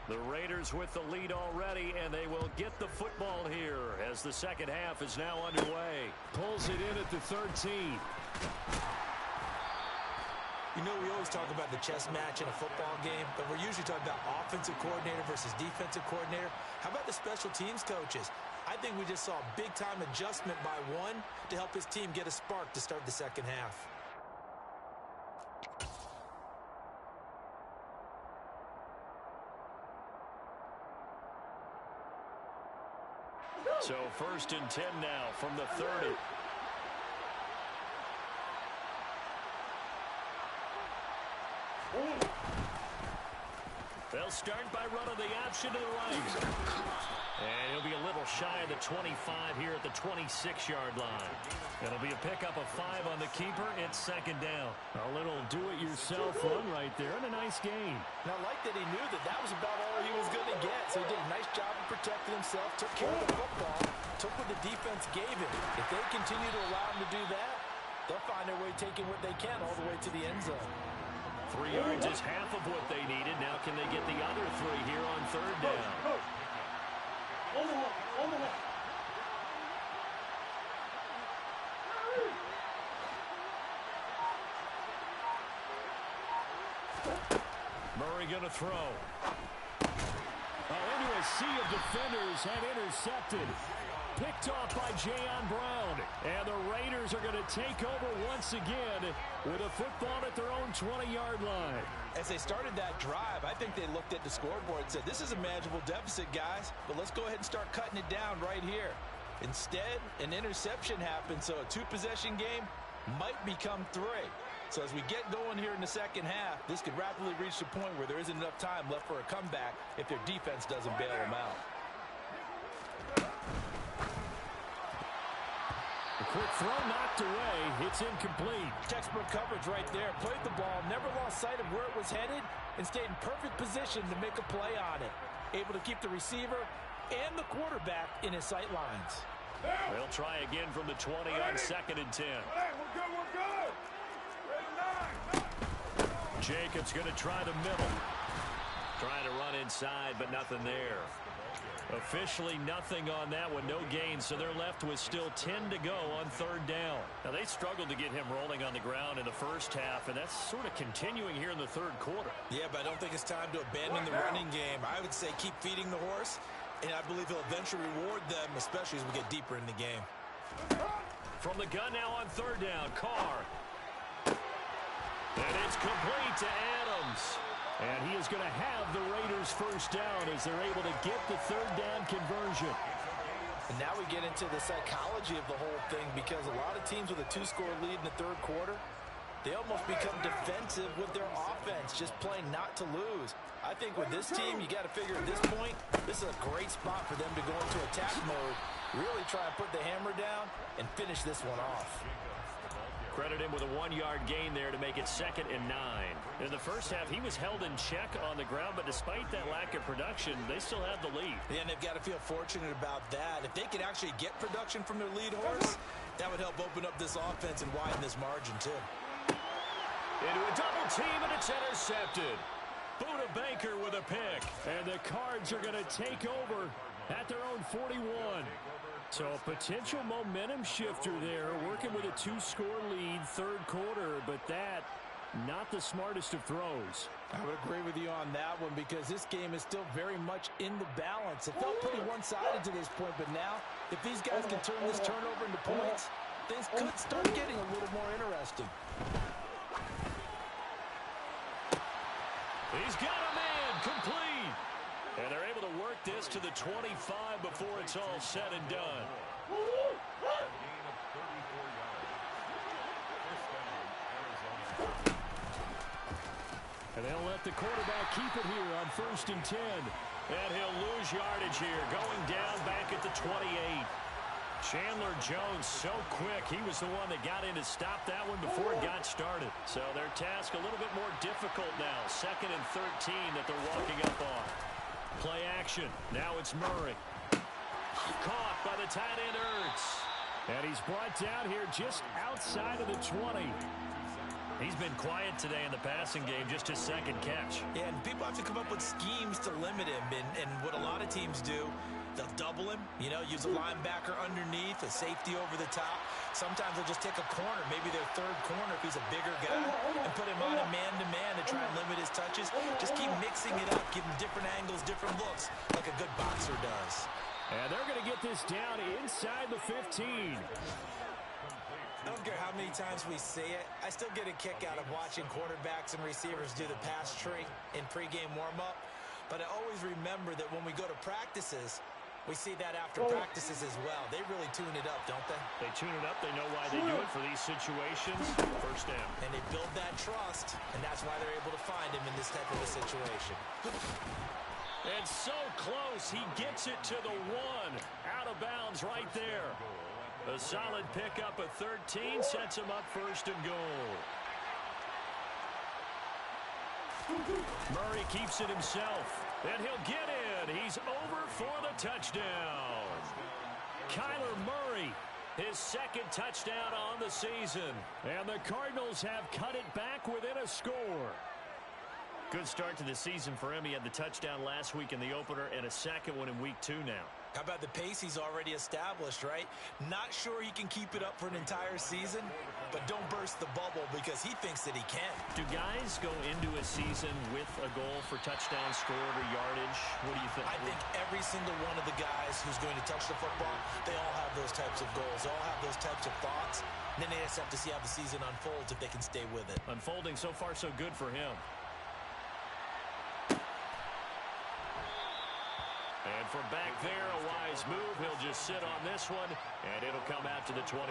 The Raiders with the lead already, and they will get the football here as the second half is now underway. Pulls it in at the 13. You know, we always talk about the chess match in a football game, but we're usually talking about offensive coordinator versus defensive coordinator. How about the special teams coaches? I think we just saw a big-time adjustment by one to help his team get a spark to start the second half. So 1st and 10 now from the 30. They'll start by running the option to the right. And he'll be a little shy of the 25 here at the 26-yard line. It'll be a pickup of 5 on the keeper. It's second down. A little do-it-yourself run right there and a nice gain. And I like that he knew that that was about all he was going to get. So he did a nice job of protecting himself, took care of the football, took what the defense gave him. If they continue to allow him to do that, they'll find their way taking what they can all the way to the end zone. 3 yards is half of what they needed. Now can they get the other 3 here on third down? Murray going to throw. Into a sea of defenders and intercepted. Picked off by Jayon Brown. And the Raiders are going to take over once again with a football at their own 20-yard line. As they started that drive, I think they looked at the scoreboard and said, this is a manageable deficit, guys, but let's go ahead and start cutting it down right here. Instead, an interception happened, so a 2-possession game might become 3. So as we get going here in the second half, this could rapidly reach the point where there isn't enough time left for a comeback if their defense doesn't bail them out. A quick throw knocked away. It's incomplete. Textbook coverage right there. Played the ball, never lost sight of where it was headed, and stayed in perfect position to make a play on it. Able to keep the receiver and the quarterback in his sight lines. They'll try again from the 20 on 2nd and 10. We're good. Jacobs going to try the middle. Trying to run inside, but nothing there. Officially nothing on that one, no gain, so they're left with still 10 to go on third down. Now, they struggled to get him rolling on the ground in the first half, and that's sort of continuing here in the third quarter. Yeah, but I don't think it's time to abandon the running game. I would say keep feeding the horse, and I believe he'll eventually reward them, especially as we get deeper in the game. From the gun now on third down, Carr. And it's complete to Adams. And he is going to have the Raiders first down as they're able to get the third down conversion. And now we get into the psychology of the whole thing, because a lot of teams with a 2-score lead in the third quarter, they almost become defensive with their offense, just playing not to lose. I think with this team, you got to figure at this point, this is a great spot for them to go into attack mode, really try and put the hammer down and finish this one off. Credit him with a 1-yard gain there to make it 2nd and 9. In the first half, he was held in check on the ground, but despite that lack of production, they still have the lead. Yeah, and they've got to feel fortunate about that. If they could actually get production from their lead horse, that would help open up this offense and widen this margin, too. Into a double team, and it's intercepted. Buda Baker with a pick. And the Cards are going to take over at their own 41. So a potential momentum shifter there, working with a 2-score lead third quarter, but that not the smartest of throws. I would agree with you on that one, because this game is still very much in the balance. It felt pretty one-sided to this point, but now if these guys can turn this turnover into points, things could start getting a little more interesting. He's got a man, complete. And they're able to work this to the 25 before it's all said and done. And they'll let the quarterback keep it here on 1st and 10. And he'll lose yardage here, going down back at the 28. Chandler Jones so quick. He was the one that got in to stop that one before it got started. So their task a little bit more difficult now. 2nd and 13 that they're walking up on. Play action. Now it's Murray. Caught by the tight end, Ertz. And he's brought down here just outside of the 20. He's been quiet today in the passing game, just his second catch. Yeah, and people have to come up with schemes to limit him. And what a lot of teams do, they'll double him, use a linebacker underneath, a safety over the top. Sometimes they'll just take a corner, maybe their third corner if he's a bigger guy, and put him on a man-to-man to try and limit his touches. Just keep mixing it up, give him different angles, different looks, like a good boxer does. And they're going to get this down inside the 15. I don't care how many times we see it. I still get a kick out of watching quarterbacks and receivers do the pass tree in pregame warm-up. But I always remember that when we go to practices, we see that after practices as well. They really tune it up, don't they? They tune it up. They know why they do it for these situations. First down. And they build that trust, and that's why they're able to find him in this type of a situation. And so close. He gets it to the 1. Out of bounds right there. A solid pickup of 13 sets him up first and goal. Murray keeps it himself, and he'll get in. He's over for the touchdown. Kyler Murray, his second touchdown on the season. And the Cardinals have cut it back within a score. Good start to the season for him. He had the touchdown last week in the opener and a second one in week 2 now. How about the pace he's already established, right? Not sure he can keep it up for an entire season, but don't burst the bubble because he thinks that he can. Do guys go into a season with a goal for touchdown scored or yardage? What do you think? I think every single one of the guys who's going to touch the football, they all have those types of goals. They all have those types of thoughts. And then they just have to see how the season unfolds if they can stay with it. Unfolding so far so good for him. And from back there, a wise move. He'll just sit on this one, and it'll come out to the 25.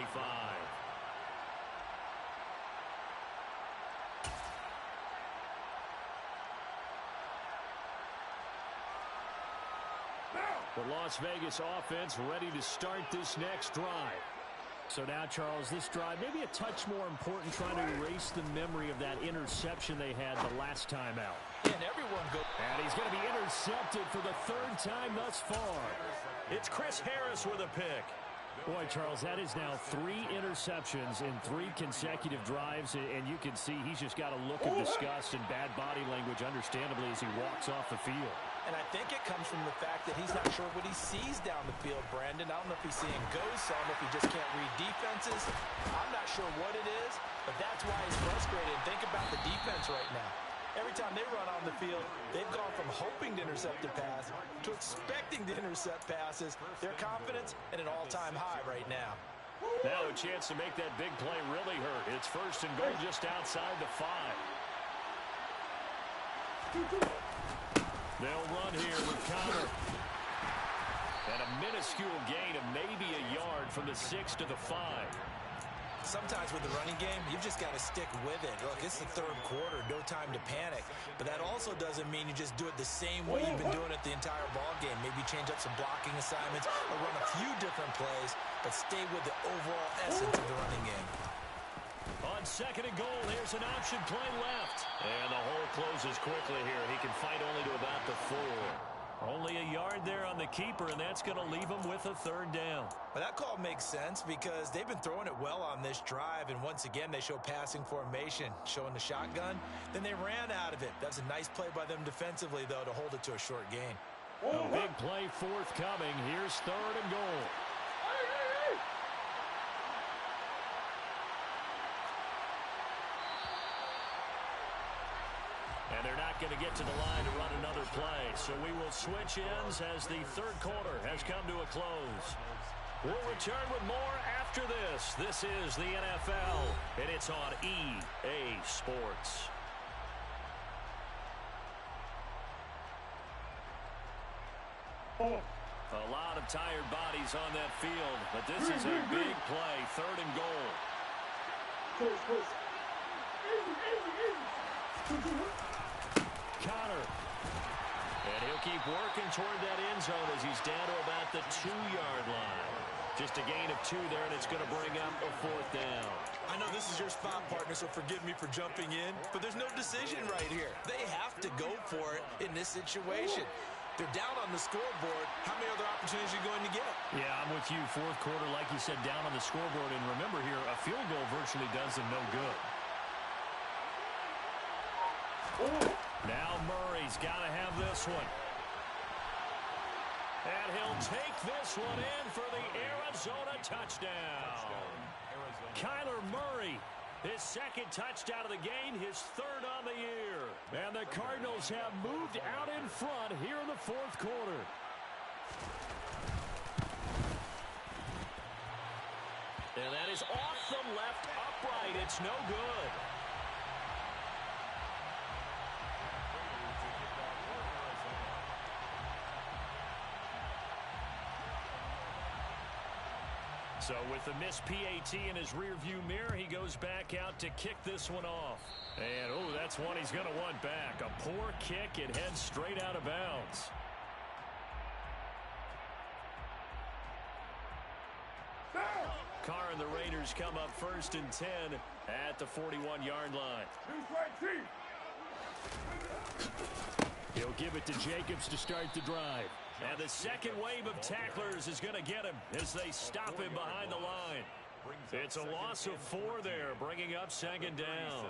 The Las Vegas offense ready to start this next drive. So now, Charles, this drive maybe a touch more important, trying to erase the memory of that interception they had the last time out. And everyone go. And he's going to be intercepted for the 3rd time thus far. It's Chris Harris with a pick. Boy, Charles, that is now 3 interceptions in 3 consecutive drives, and you can see he's just got a look of disgust and bad body language, understandably, as he walks off the field. And I think it comes from the fact that he's not sure what he sees down the field, Brandon. I don't know if he's seeing ghosts. I don't know if he just can't read defenses. I'm not sure what it is, but that's why he's frustrated. And think about the defense right now. Every time they run on the field, they've gone from hoping to intercept a pass to expecting to intercept passes. Their confidence at an all-time high right now. Now a chance to make that big play really hurt. It's 1st and goal just outside the 5. They'll run here with Connor. And a minuscule gain of maybe a yard from the 6 to the 5. Sometimes with the running game, you've just got to stick with it. Look, it's the 3rd quarter, no time to panic. But that also doesn't mean you just do it the same way you've been doing it the entire ball game. Maybe change up some blocking assignments or run a few different plays, but stay with the overall essence of the running game. On 2nd and goal, here's an option play left. And the hole closes quickly here. He can fight only to about the 4. Only a yard there on the keeper, and that's going to leave him with a 3rd down. Well, that call makes sense because they've been throwing it well on this drive, and once again, they show passing formation, showing the shotgun. Then they ran out of it. That's a nice play by them defensively, though, to hold it to a short gain. A big play forthcoming. Here's 3rd and goal. And they're not going to get to the line to run another play. So we will switch ends as the 3rd quarter has come to a close. We'll return with more after this. This is the NFL, and it's on EA Sports. A lot of tired bodies on that field, but this is a big play, 3rd and goal. Connor. And he'll keep working toward that end zone as he's down to about the 2-yard line. Just a gain of 2 there, and it's going to bring up a 4th down. I know this is your spot, partner, so forgive me for jumping in, but there's no decision right here. They have to go for it in this situation. They're down on the scoreboard. How many other opportunities are you going to get? Yeah, I'm with you. 4th quarter, like you said, down on the scoreboard. And remember here, a field goal virtually does them no good. Now Murray's got to have this one. And he'll take this one in for the Arizona touchdown. Kyler Murray, his second touchdown of the game, his third on the year. And the Cardinals have moved out in front here in the fourth quarter. And that is off the left upright. It's no good. So with the missed PAT in his rearview mirror, he goes back out to kick this one off. And, oh, that's one he's going to want back. A poor kick. It heads straight out of bounds. Carr and the Raiders come up 1st and 10 at the 41-yard line. He'll give it to Jacobs to start the drive. And the second wave of tacklers is going to get him as they stop him behind the line. It's a loss of 4 there, bringing up 2nd down.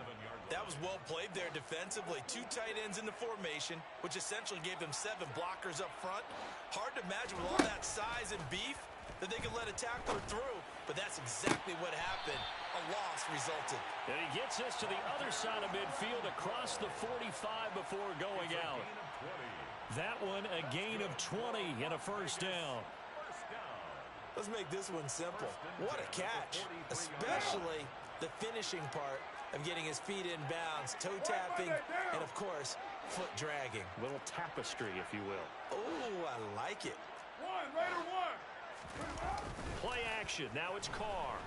That was well played there defensively. 2 tight ends in the formation, which essentially gave them 7 blockers up front. Hard to imagine with all that size and beef that they could let a tackler through, but that's exactly what happened. A loss resulted. And he gets us to the other side of midfield across the 45 before going out. That one a gain of 20 and a 1st down. Let's make this one simple. What a catch, especially the finishing part of getting his feet in bounds, toe tapping, and of course, foot dragging. Little tapestry, if you will. Oh, I like it. Play action. Now it's Carr.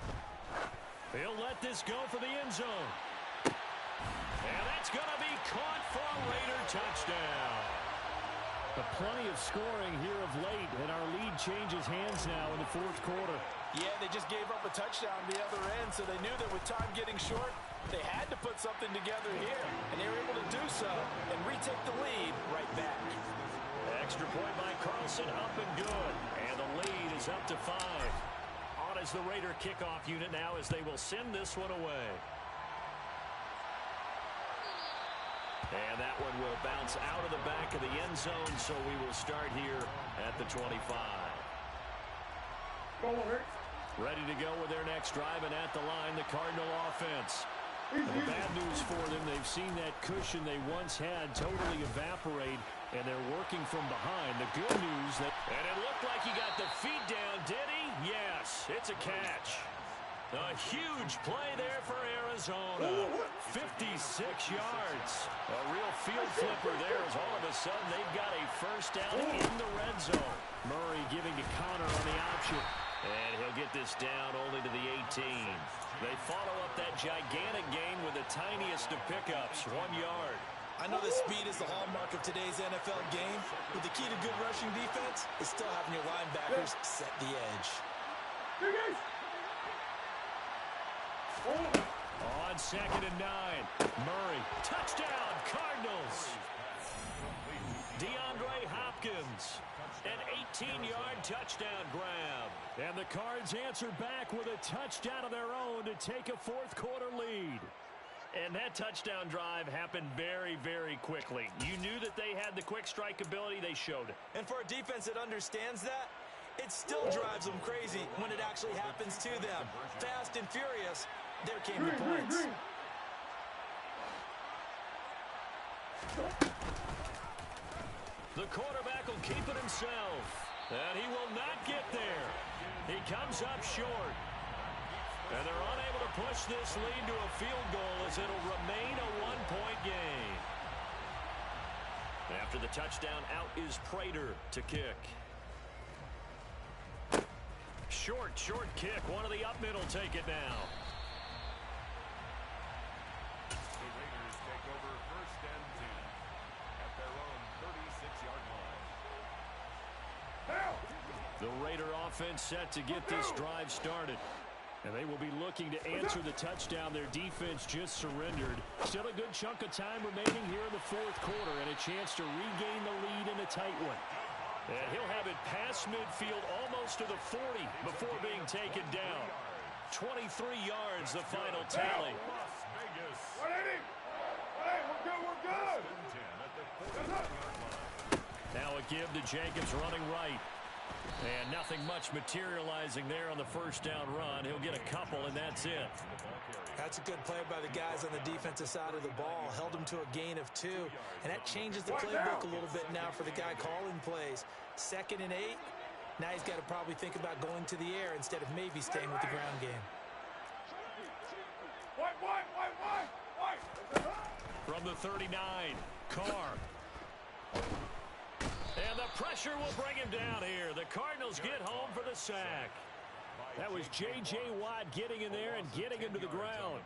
He'll let this go for the end zone. And that's going to be caught for a Raider touchdown. Plenty of scoring here of late, and our lead changes hands now in the fourth quarter. Yeah, they just gave up a touchdown the other end, so they knew that with time getting short, they had to put something together here, and they were able to do so and retake the lead right back. Extra point by Carlson, up and good. And the lead is up to 5. On is the Raider kickoff unit now as they will send this one away. And that one will bounce out of the back of the end zone, so we will start here at the 25. Ready to go with their next drive, and at the line, the Cardinal offense. And the bad news for them, they've seen that cushion they once had totally evaporate, and they're working from behind. The good news, and it looked like he got the feet down, did he? Yes, it's a catch. A huge play there for Arizona. 56 yards. A real field flipper there as all of a sudden they've got a 1st down in the red zone. Murray giving to Connor on the option. And he'll get this down only to the 18. They follow up that gigantic gain with the tiniest of pickups, 1 yard. I know that speed is the hallmark of today's NFL game, but the key to good rushing defense is still having your linebackers set the edge. On 2nd and 9, Murray, touchdown, Cardinals. DeAndre Hopkins, an 18-yard touchdown grab. And the Cards answer back with a touchdown of their own to take a fourth quarter lead. And that touchdown drive happened very, very quickly. You knew that they had the quick strike ability. They showed it. And for a defense that understands that, it still drives them crazy when it actually happens to them. Fast and furious, there came the points. The quarterback will keep it himself. And he will not get there. He comes up short. And they're unable to push this lead to a field goal as it'll remain a one-point game. After the touchdown, out is Prater to kick. Short kick. One of the up middle take it now. The Raiders take over 1st and 10 at their own 36-yard line. The Raider offense set to get this drive started. And they will be looking to answer the touchdown their defense just surrendered. Still a good chunk of time remaining here in the fourth quarter and a chance to regain the lead in a tight one. And he'll have it past midfield almost to the 40 before being taken down. 23 yards, the final tally. Las Vegas. Hey, we're good, we're Now a give to Jacobs running right. And nothing much materializing there on the first down run. He'll get a couple, and that's it. That's a good play by the guys on the defensive side of the ball. Held him to a gain of 2. And that changes the playbook a little bit now for the guy calling plays. 2nd and 8. Now he's got to probably think about going to the air instead of maybe staying with the ground game. From the 39, Carr. And the pressure will bring him down here. The Cardinals get home for the sack. That was J.J. Watt getting in there and getting him to the ground.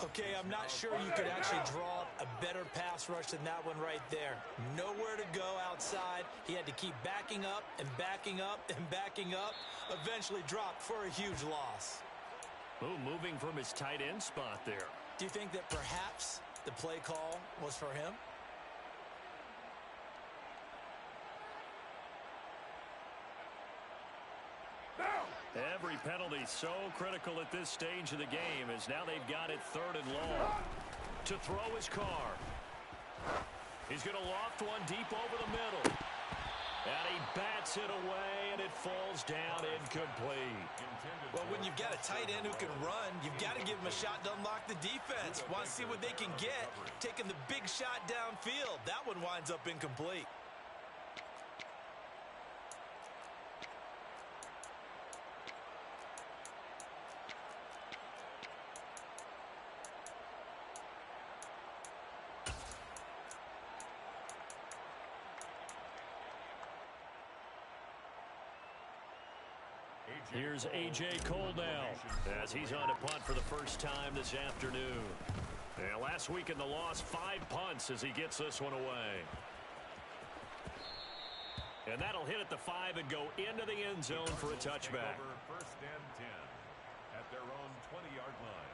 Okay, I'm not sure you could actually draw up a better pass rush than that one right there. Nowhere to go outside. He had to keep backing up and backing up and backing up. Eventually dropped for a huge loss. Ooh, moving from his tight end spot there. Do you think that perhaps the play call was for him? Every penalty so critical at this stage of the game as now they've got it 3rd and long. To throw his Carr. He's going to loft one deep over the middle. And he bats it away, and it falls down incomplete. Well, when you've got a tight end who can run, you've got to give him a shot to unlock the defense. Want to see what they can get, taking the big shot downfield. That one winds up incomplete. Here's A.J. Cole now as he's on to punt for the first time this afternoon. And last week in the loss, 5 punts as he gets this one away. And that'll hit at the 5 and go into the end zone for a touchback. 1st and 10 at their own 20-yard line.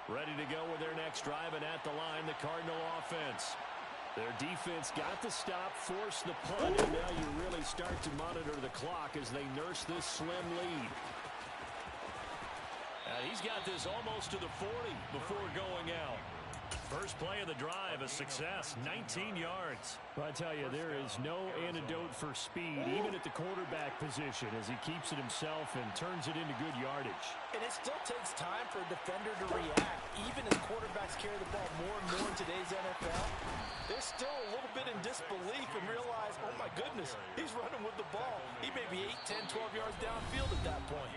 Ready to go with their next drive, and at the line, the Cardinal offense. Their defense got the stop, forced the punt, and now you really start to monitor the clock as they nurse this slim lead. And he's got this almost to the 40 before going out. First play of the drive, a success, 19 yards. Well, I tell you, there is no antidote for speed, even at the quarterback position, as he keeps it himself and turns it into good yardage. And it still takes time for a defender to react. Even as quarterbacks carry the ball more and more in today's NFL, they're still a little bit in disbelief and realize, oh my goodness, he's running with the ball. He may be 8, 10, 12 yards downfield at that point.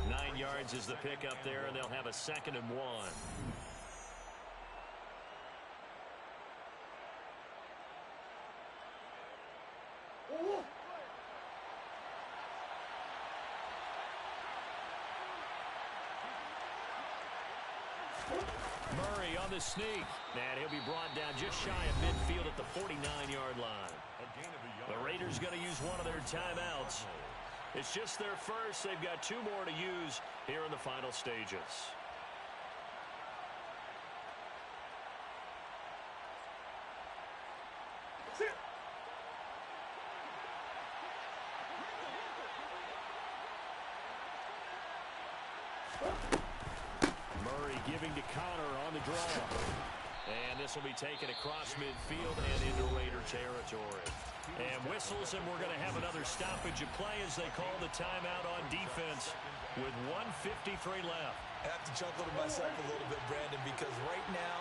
9 yards is the pickup there, and they'll have a 2nd and 1. Murray on the sneak. And he'll be brought down just shy of midfield at the 49-yard line. The Raiders going to use one of their timeouts. It's just their first. They've got 2 more to use here in the final stages. Murray giving to Connor on the draw. And this will be taken across midfield and into Raider territory. And whistles, and we're going to have another stoppage of play as they call the timeout on defense with 1:53 left. I have to chuckle to myself a little bit, Brandon, because right now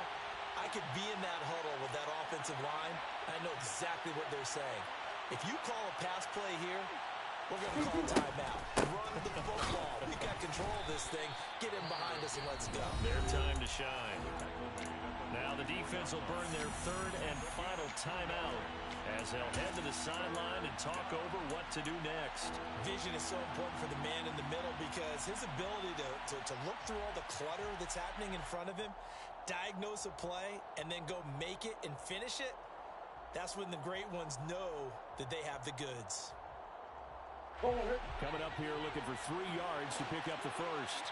I could be in that huddle with that offensive line. I know exactly what they're saying. If you call a pass play here, we're going to call a timeout. Run the football. We've got control of this thing. Get in behind us and let's go. Their time to shine. Now the defense will burn their 3rd and final timeout as they'll head to the sideline and talk over what to do next. Vision is so important for the man in the middle because his ability to look through all the clutter that's happening in front of him, diagnose a play, and then go make it and finish it, that's when the great ones know that they have the goods. Coming up here looking for 3 yards to pick up the first.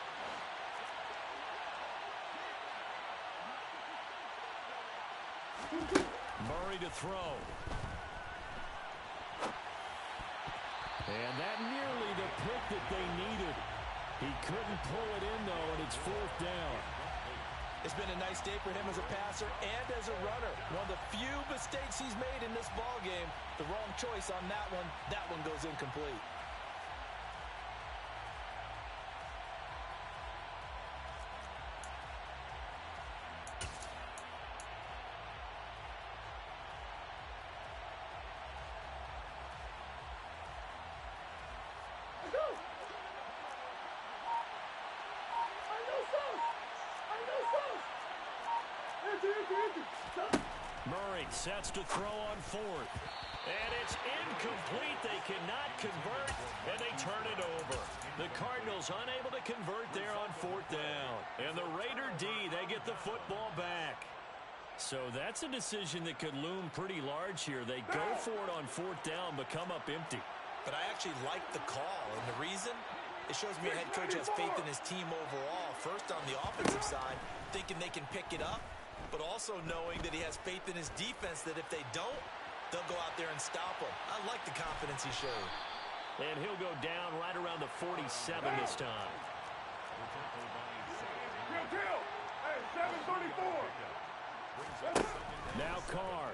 Murray to throw. And that nearly the pick that they needed. He couldn't pull it in, though, and it's 4th down. It's been a nice day for him as a passer and as a runner. One of the few mistakes he's made in this ball game. The wrong choice on that one. That one goes incomplete. Murray sets to throw on 4th. And it's incomplete. They cannot convert, and they turn it over. The Cardinals unable to convert there on 4th down. And the Raider D, they get the football back. So that's a decision that could loom pretty large here. They go for it on 4th down, but come up empty. But I actually like the call, and the reason? It shows me a head coach has faith in his team overall. First on the offensive side, thinking they can pick it up, but also knowing that he has faith in his defense that if they don't, they'll go out there and stop him. I like the confidence he showed. And he'll go down right around the 47 this time. Hey, 734. Now Carr.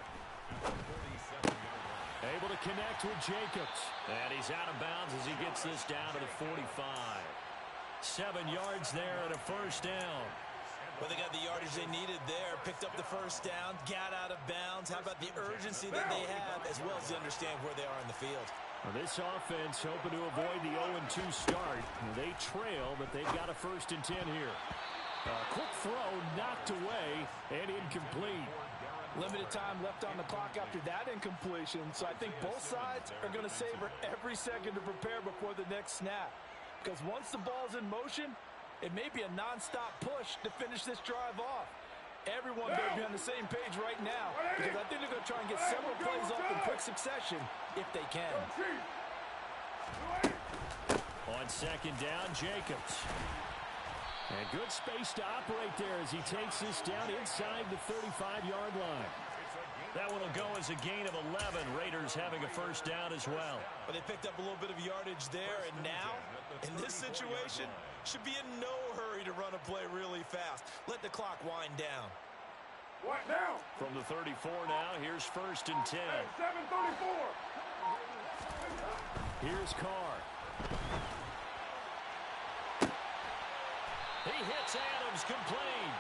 Able to connect with Jacobs. And he's out of bounds as he gets this down to the 45. 7 yards there and a 1st down. Well, they got the yardage they needed there, picked up the 1st down, got out of bounds. How about the urgency that they have, as well as they understand where they are in the field? Well, this offense hoping to avoid the 0-2 start. They trail, but they've got a 1st and 10 here. Quick throw, knocked away, and incomplete. Limited time left on the clock after that incompletion, so I think both sides are going to savor every second to prepare before the next snap. Because once the ball's in motion, it may be a non-stop push to finish this drive off. Everyone better be on the same page right now, because I think they're going to try and get several plays off in quick succession if they can. On 2nd down, Jacobs. And good space to operate there as he takes this down inside the 35-yard line. That one will go as a gain of 11. Raiders having a 1st down as well. But they picked up a little bit of yardage there, and now, in this situation, should be in no hurry to run a play really fast. Let the clock wind down. What now? From the 34 now, here's 1st and 10. Hey, 734. Here's Carr. He hits Adams, complete.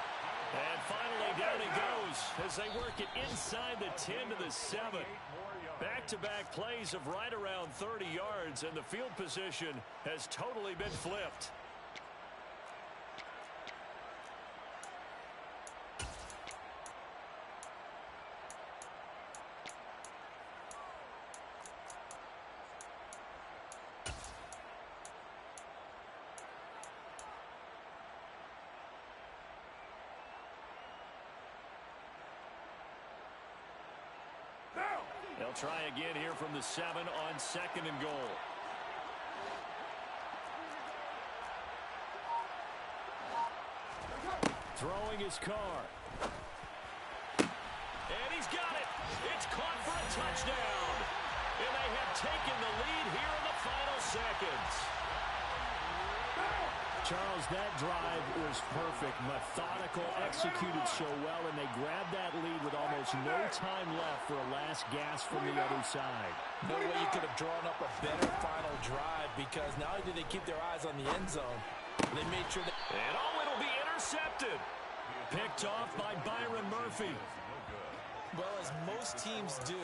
And finally down he goes as they work it inside the 10 to the 7. Back-to-back plays of right around 30 yards, and the field position has totally been flipped. They'll try again here from the 7 on 2nd and goal. Throwing his Carr. And he's got it. It's caught for a touchdown. And they have taken the lead here in the final seconds. Charles, that drive was perfect. Methodical, executed so well, and they grabbed that lead with almost no time left for a last gasp from the other side. No way you could have drawn up a better final drive, because not only did they keep their eyes on the end zone, they made sure that... And it'll be intercepted. Picked off by Byron Murphy. Well, as most teams do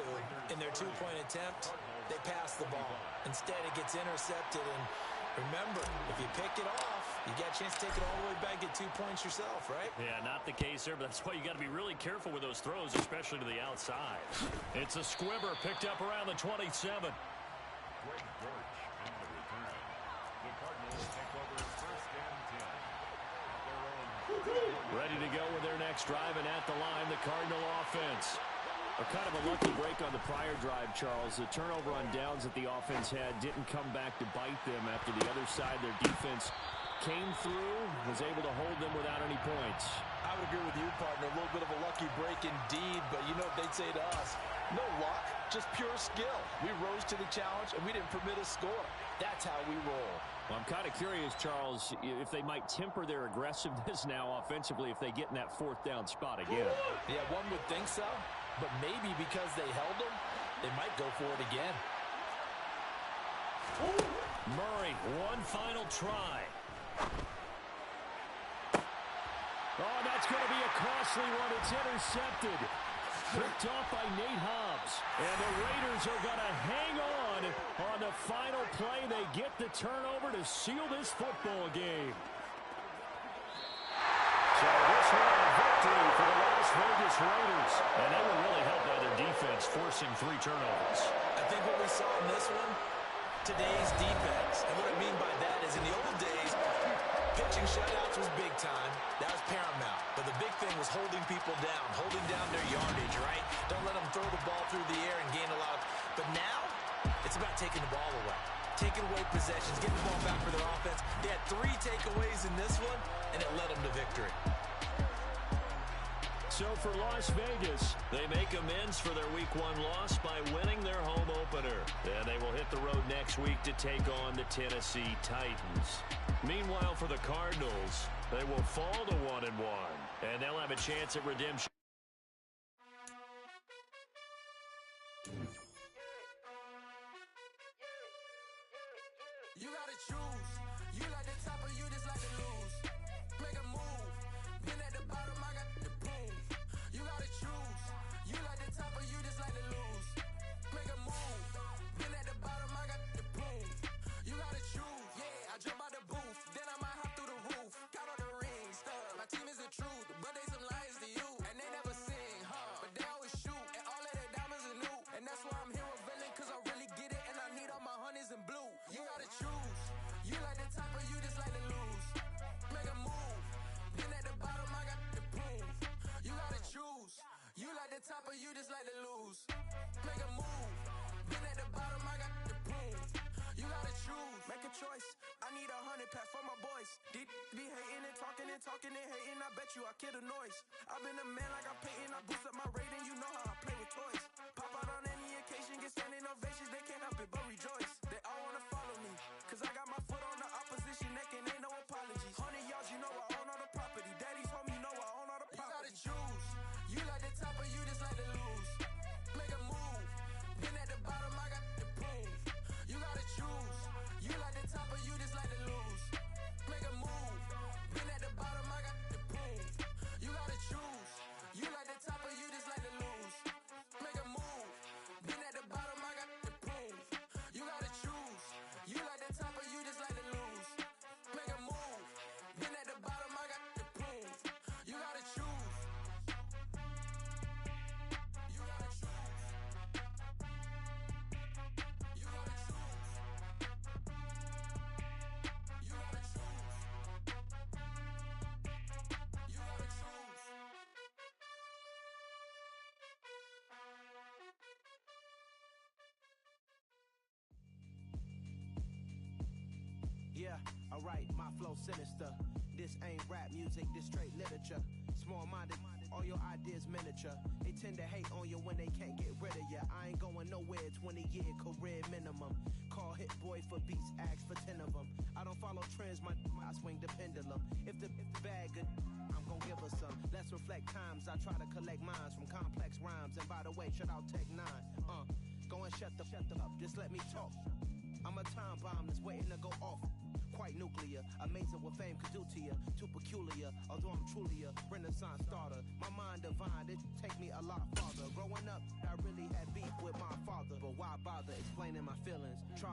in their two-point attempt, they pass the ball. Instead, it gets intercepted, and remember, if you pick it off, you got a chance to take it all the way back, get 2 points yourself, right? Yeah, not the case there, but that's why you got to be really careful with those throws, especially to the outside. It's a squibber picked up around the 27. Greg Birch on the return. The Cardinals take over 1st and 10. Ready to go with their next drive, and at the line, the Cardinal offense. Kind of a lucky break on the prior drive, Charles. The turnover on downs that the offense had didn't come back to bite them after the other side. Their defense came through, was able to hold them without any points. I would agree with you, partner. A little bit of a lucky break indeed, but you know what they'd say to us? No luck, Just pure skill. We rose to the challenge, and we didn't permit a score. That's how we roll. Well, I'm kind of curious, Charles, if they might temper their aggressiveness now offensively if they get in that fourth down spot again. Yeah, one would think so, but maybe because they held them, they might go for it again. Murray, one final try. Oh, that's going to be a costly one. It's intercepted. Picked off by Nate Hobbs. And the Raiders are going to hang on the final play. They get the turnover to seal this football game. So this one a victory for the Las Vegas Raiders. And they were really helped by their defense, forcing 3 turnovers. I think what we saw in this one, today's defense. And what I mean by that is in the old days, pitching shutouts was big time. That was paramount. But the big thing was holding people down, holding down their yardage, right? Don't let them throw the ball through the air and gain a lot of... But now, it's about taking the ball away. Taking away possessions, getting the ball back for their offense. They had 3 takeaways in this one, and it led them to victory. So for Las Vegas, they make amends for their Week 1 loss by winning their home opener. And they will hit the road next week to take on the Tennessee Titans. Meanwhile, for the Cardinals, they will fall to 1-1, and they'll have a chance at redemption. You gotta choose. You like the top or you just like to lose. Make a move. Been at the bottom, I got the boom. You gotta choose. You like the top or you just like to lose. Make a move. Been at the bottom, I got the boom. You gotta choose. Yeah, I jump out the booth, then I might hop through the roof. Got all the rings, stuff. My team is the truth, but they some liars to you. And they never sing, but they always shoot. And all of their diamonds are new. And that's why I'm here revealing, cause I really get it. And I need all my honeys in blue. You gotta choose. You like the top or you just like to lose. Make a move. Been at the bottom, I got the boom. You gotta choose. You like the top or you just like to lose. Make a move. Been at the bottom, I got the boom. You gotta choose. Make a choice. I need 100 pack for my boys. Deep be hating and talking and hating. I bet you I kill the noise. I've been a man like I'm Peyton. I boost up my rating. You know how I play with toys. Pop out on any occasion, get standing ovations. They can't help it but rejoice. They all wanna follow me, cause I got my foot on the opposition neck and ain't no apologies. 100 yards, you know I own all the property. Daddy's home, you know I own all the property. You gotta choose. You like the top or you just like to lose. Make a move. Been at the bottom, I got the boom. You gotta choose. You like the top or you just like to lose. Make a move. Been at the bottom, I got the boom. You gotta choose. You like the top or you just like to lose. Make a move. Been at the bottom, I got the boom. You gotta choose. You like the top or you just like to lose. Make a move. Been at the bottom, I got the boom. You gotta choose. You gotta choose. You gotta choose. You gotta choose. You gotta choose. Yeah, alright, my flow sinister. This ain't rap music, this straight literature. Small-minded, all your ideas miniature. They tend to hate on you when they can't get rid of you. I ain't going nowhere, 20-year career minimum. Call Hit Boy for beats, ask for 10 of them. I don't follow trends, I swing the pendulum. If the bag good, I'm gon' give her some. Let's reflect times, I try to collect minds from complex rhymes. And by the way, shout out Tech 9. Go and shut the up, just let me talk. I'm a time bomb that's waiting to go off. Quite nuclear, amazing what fame could do to you. Too peculiar, although I'm truly a Renaissance starter. My mind divine, it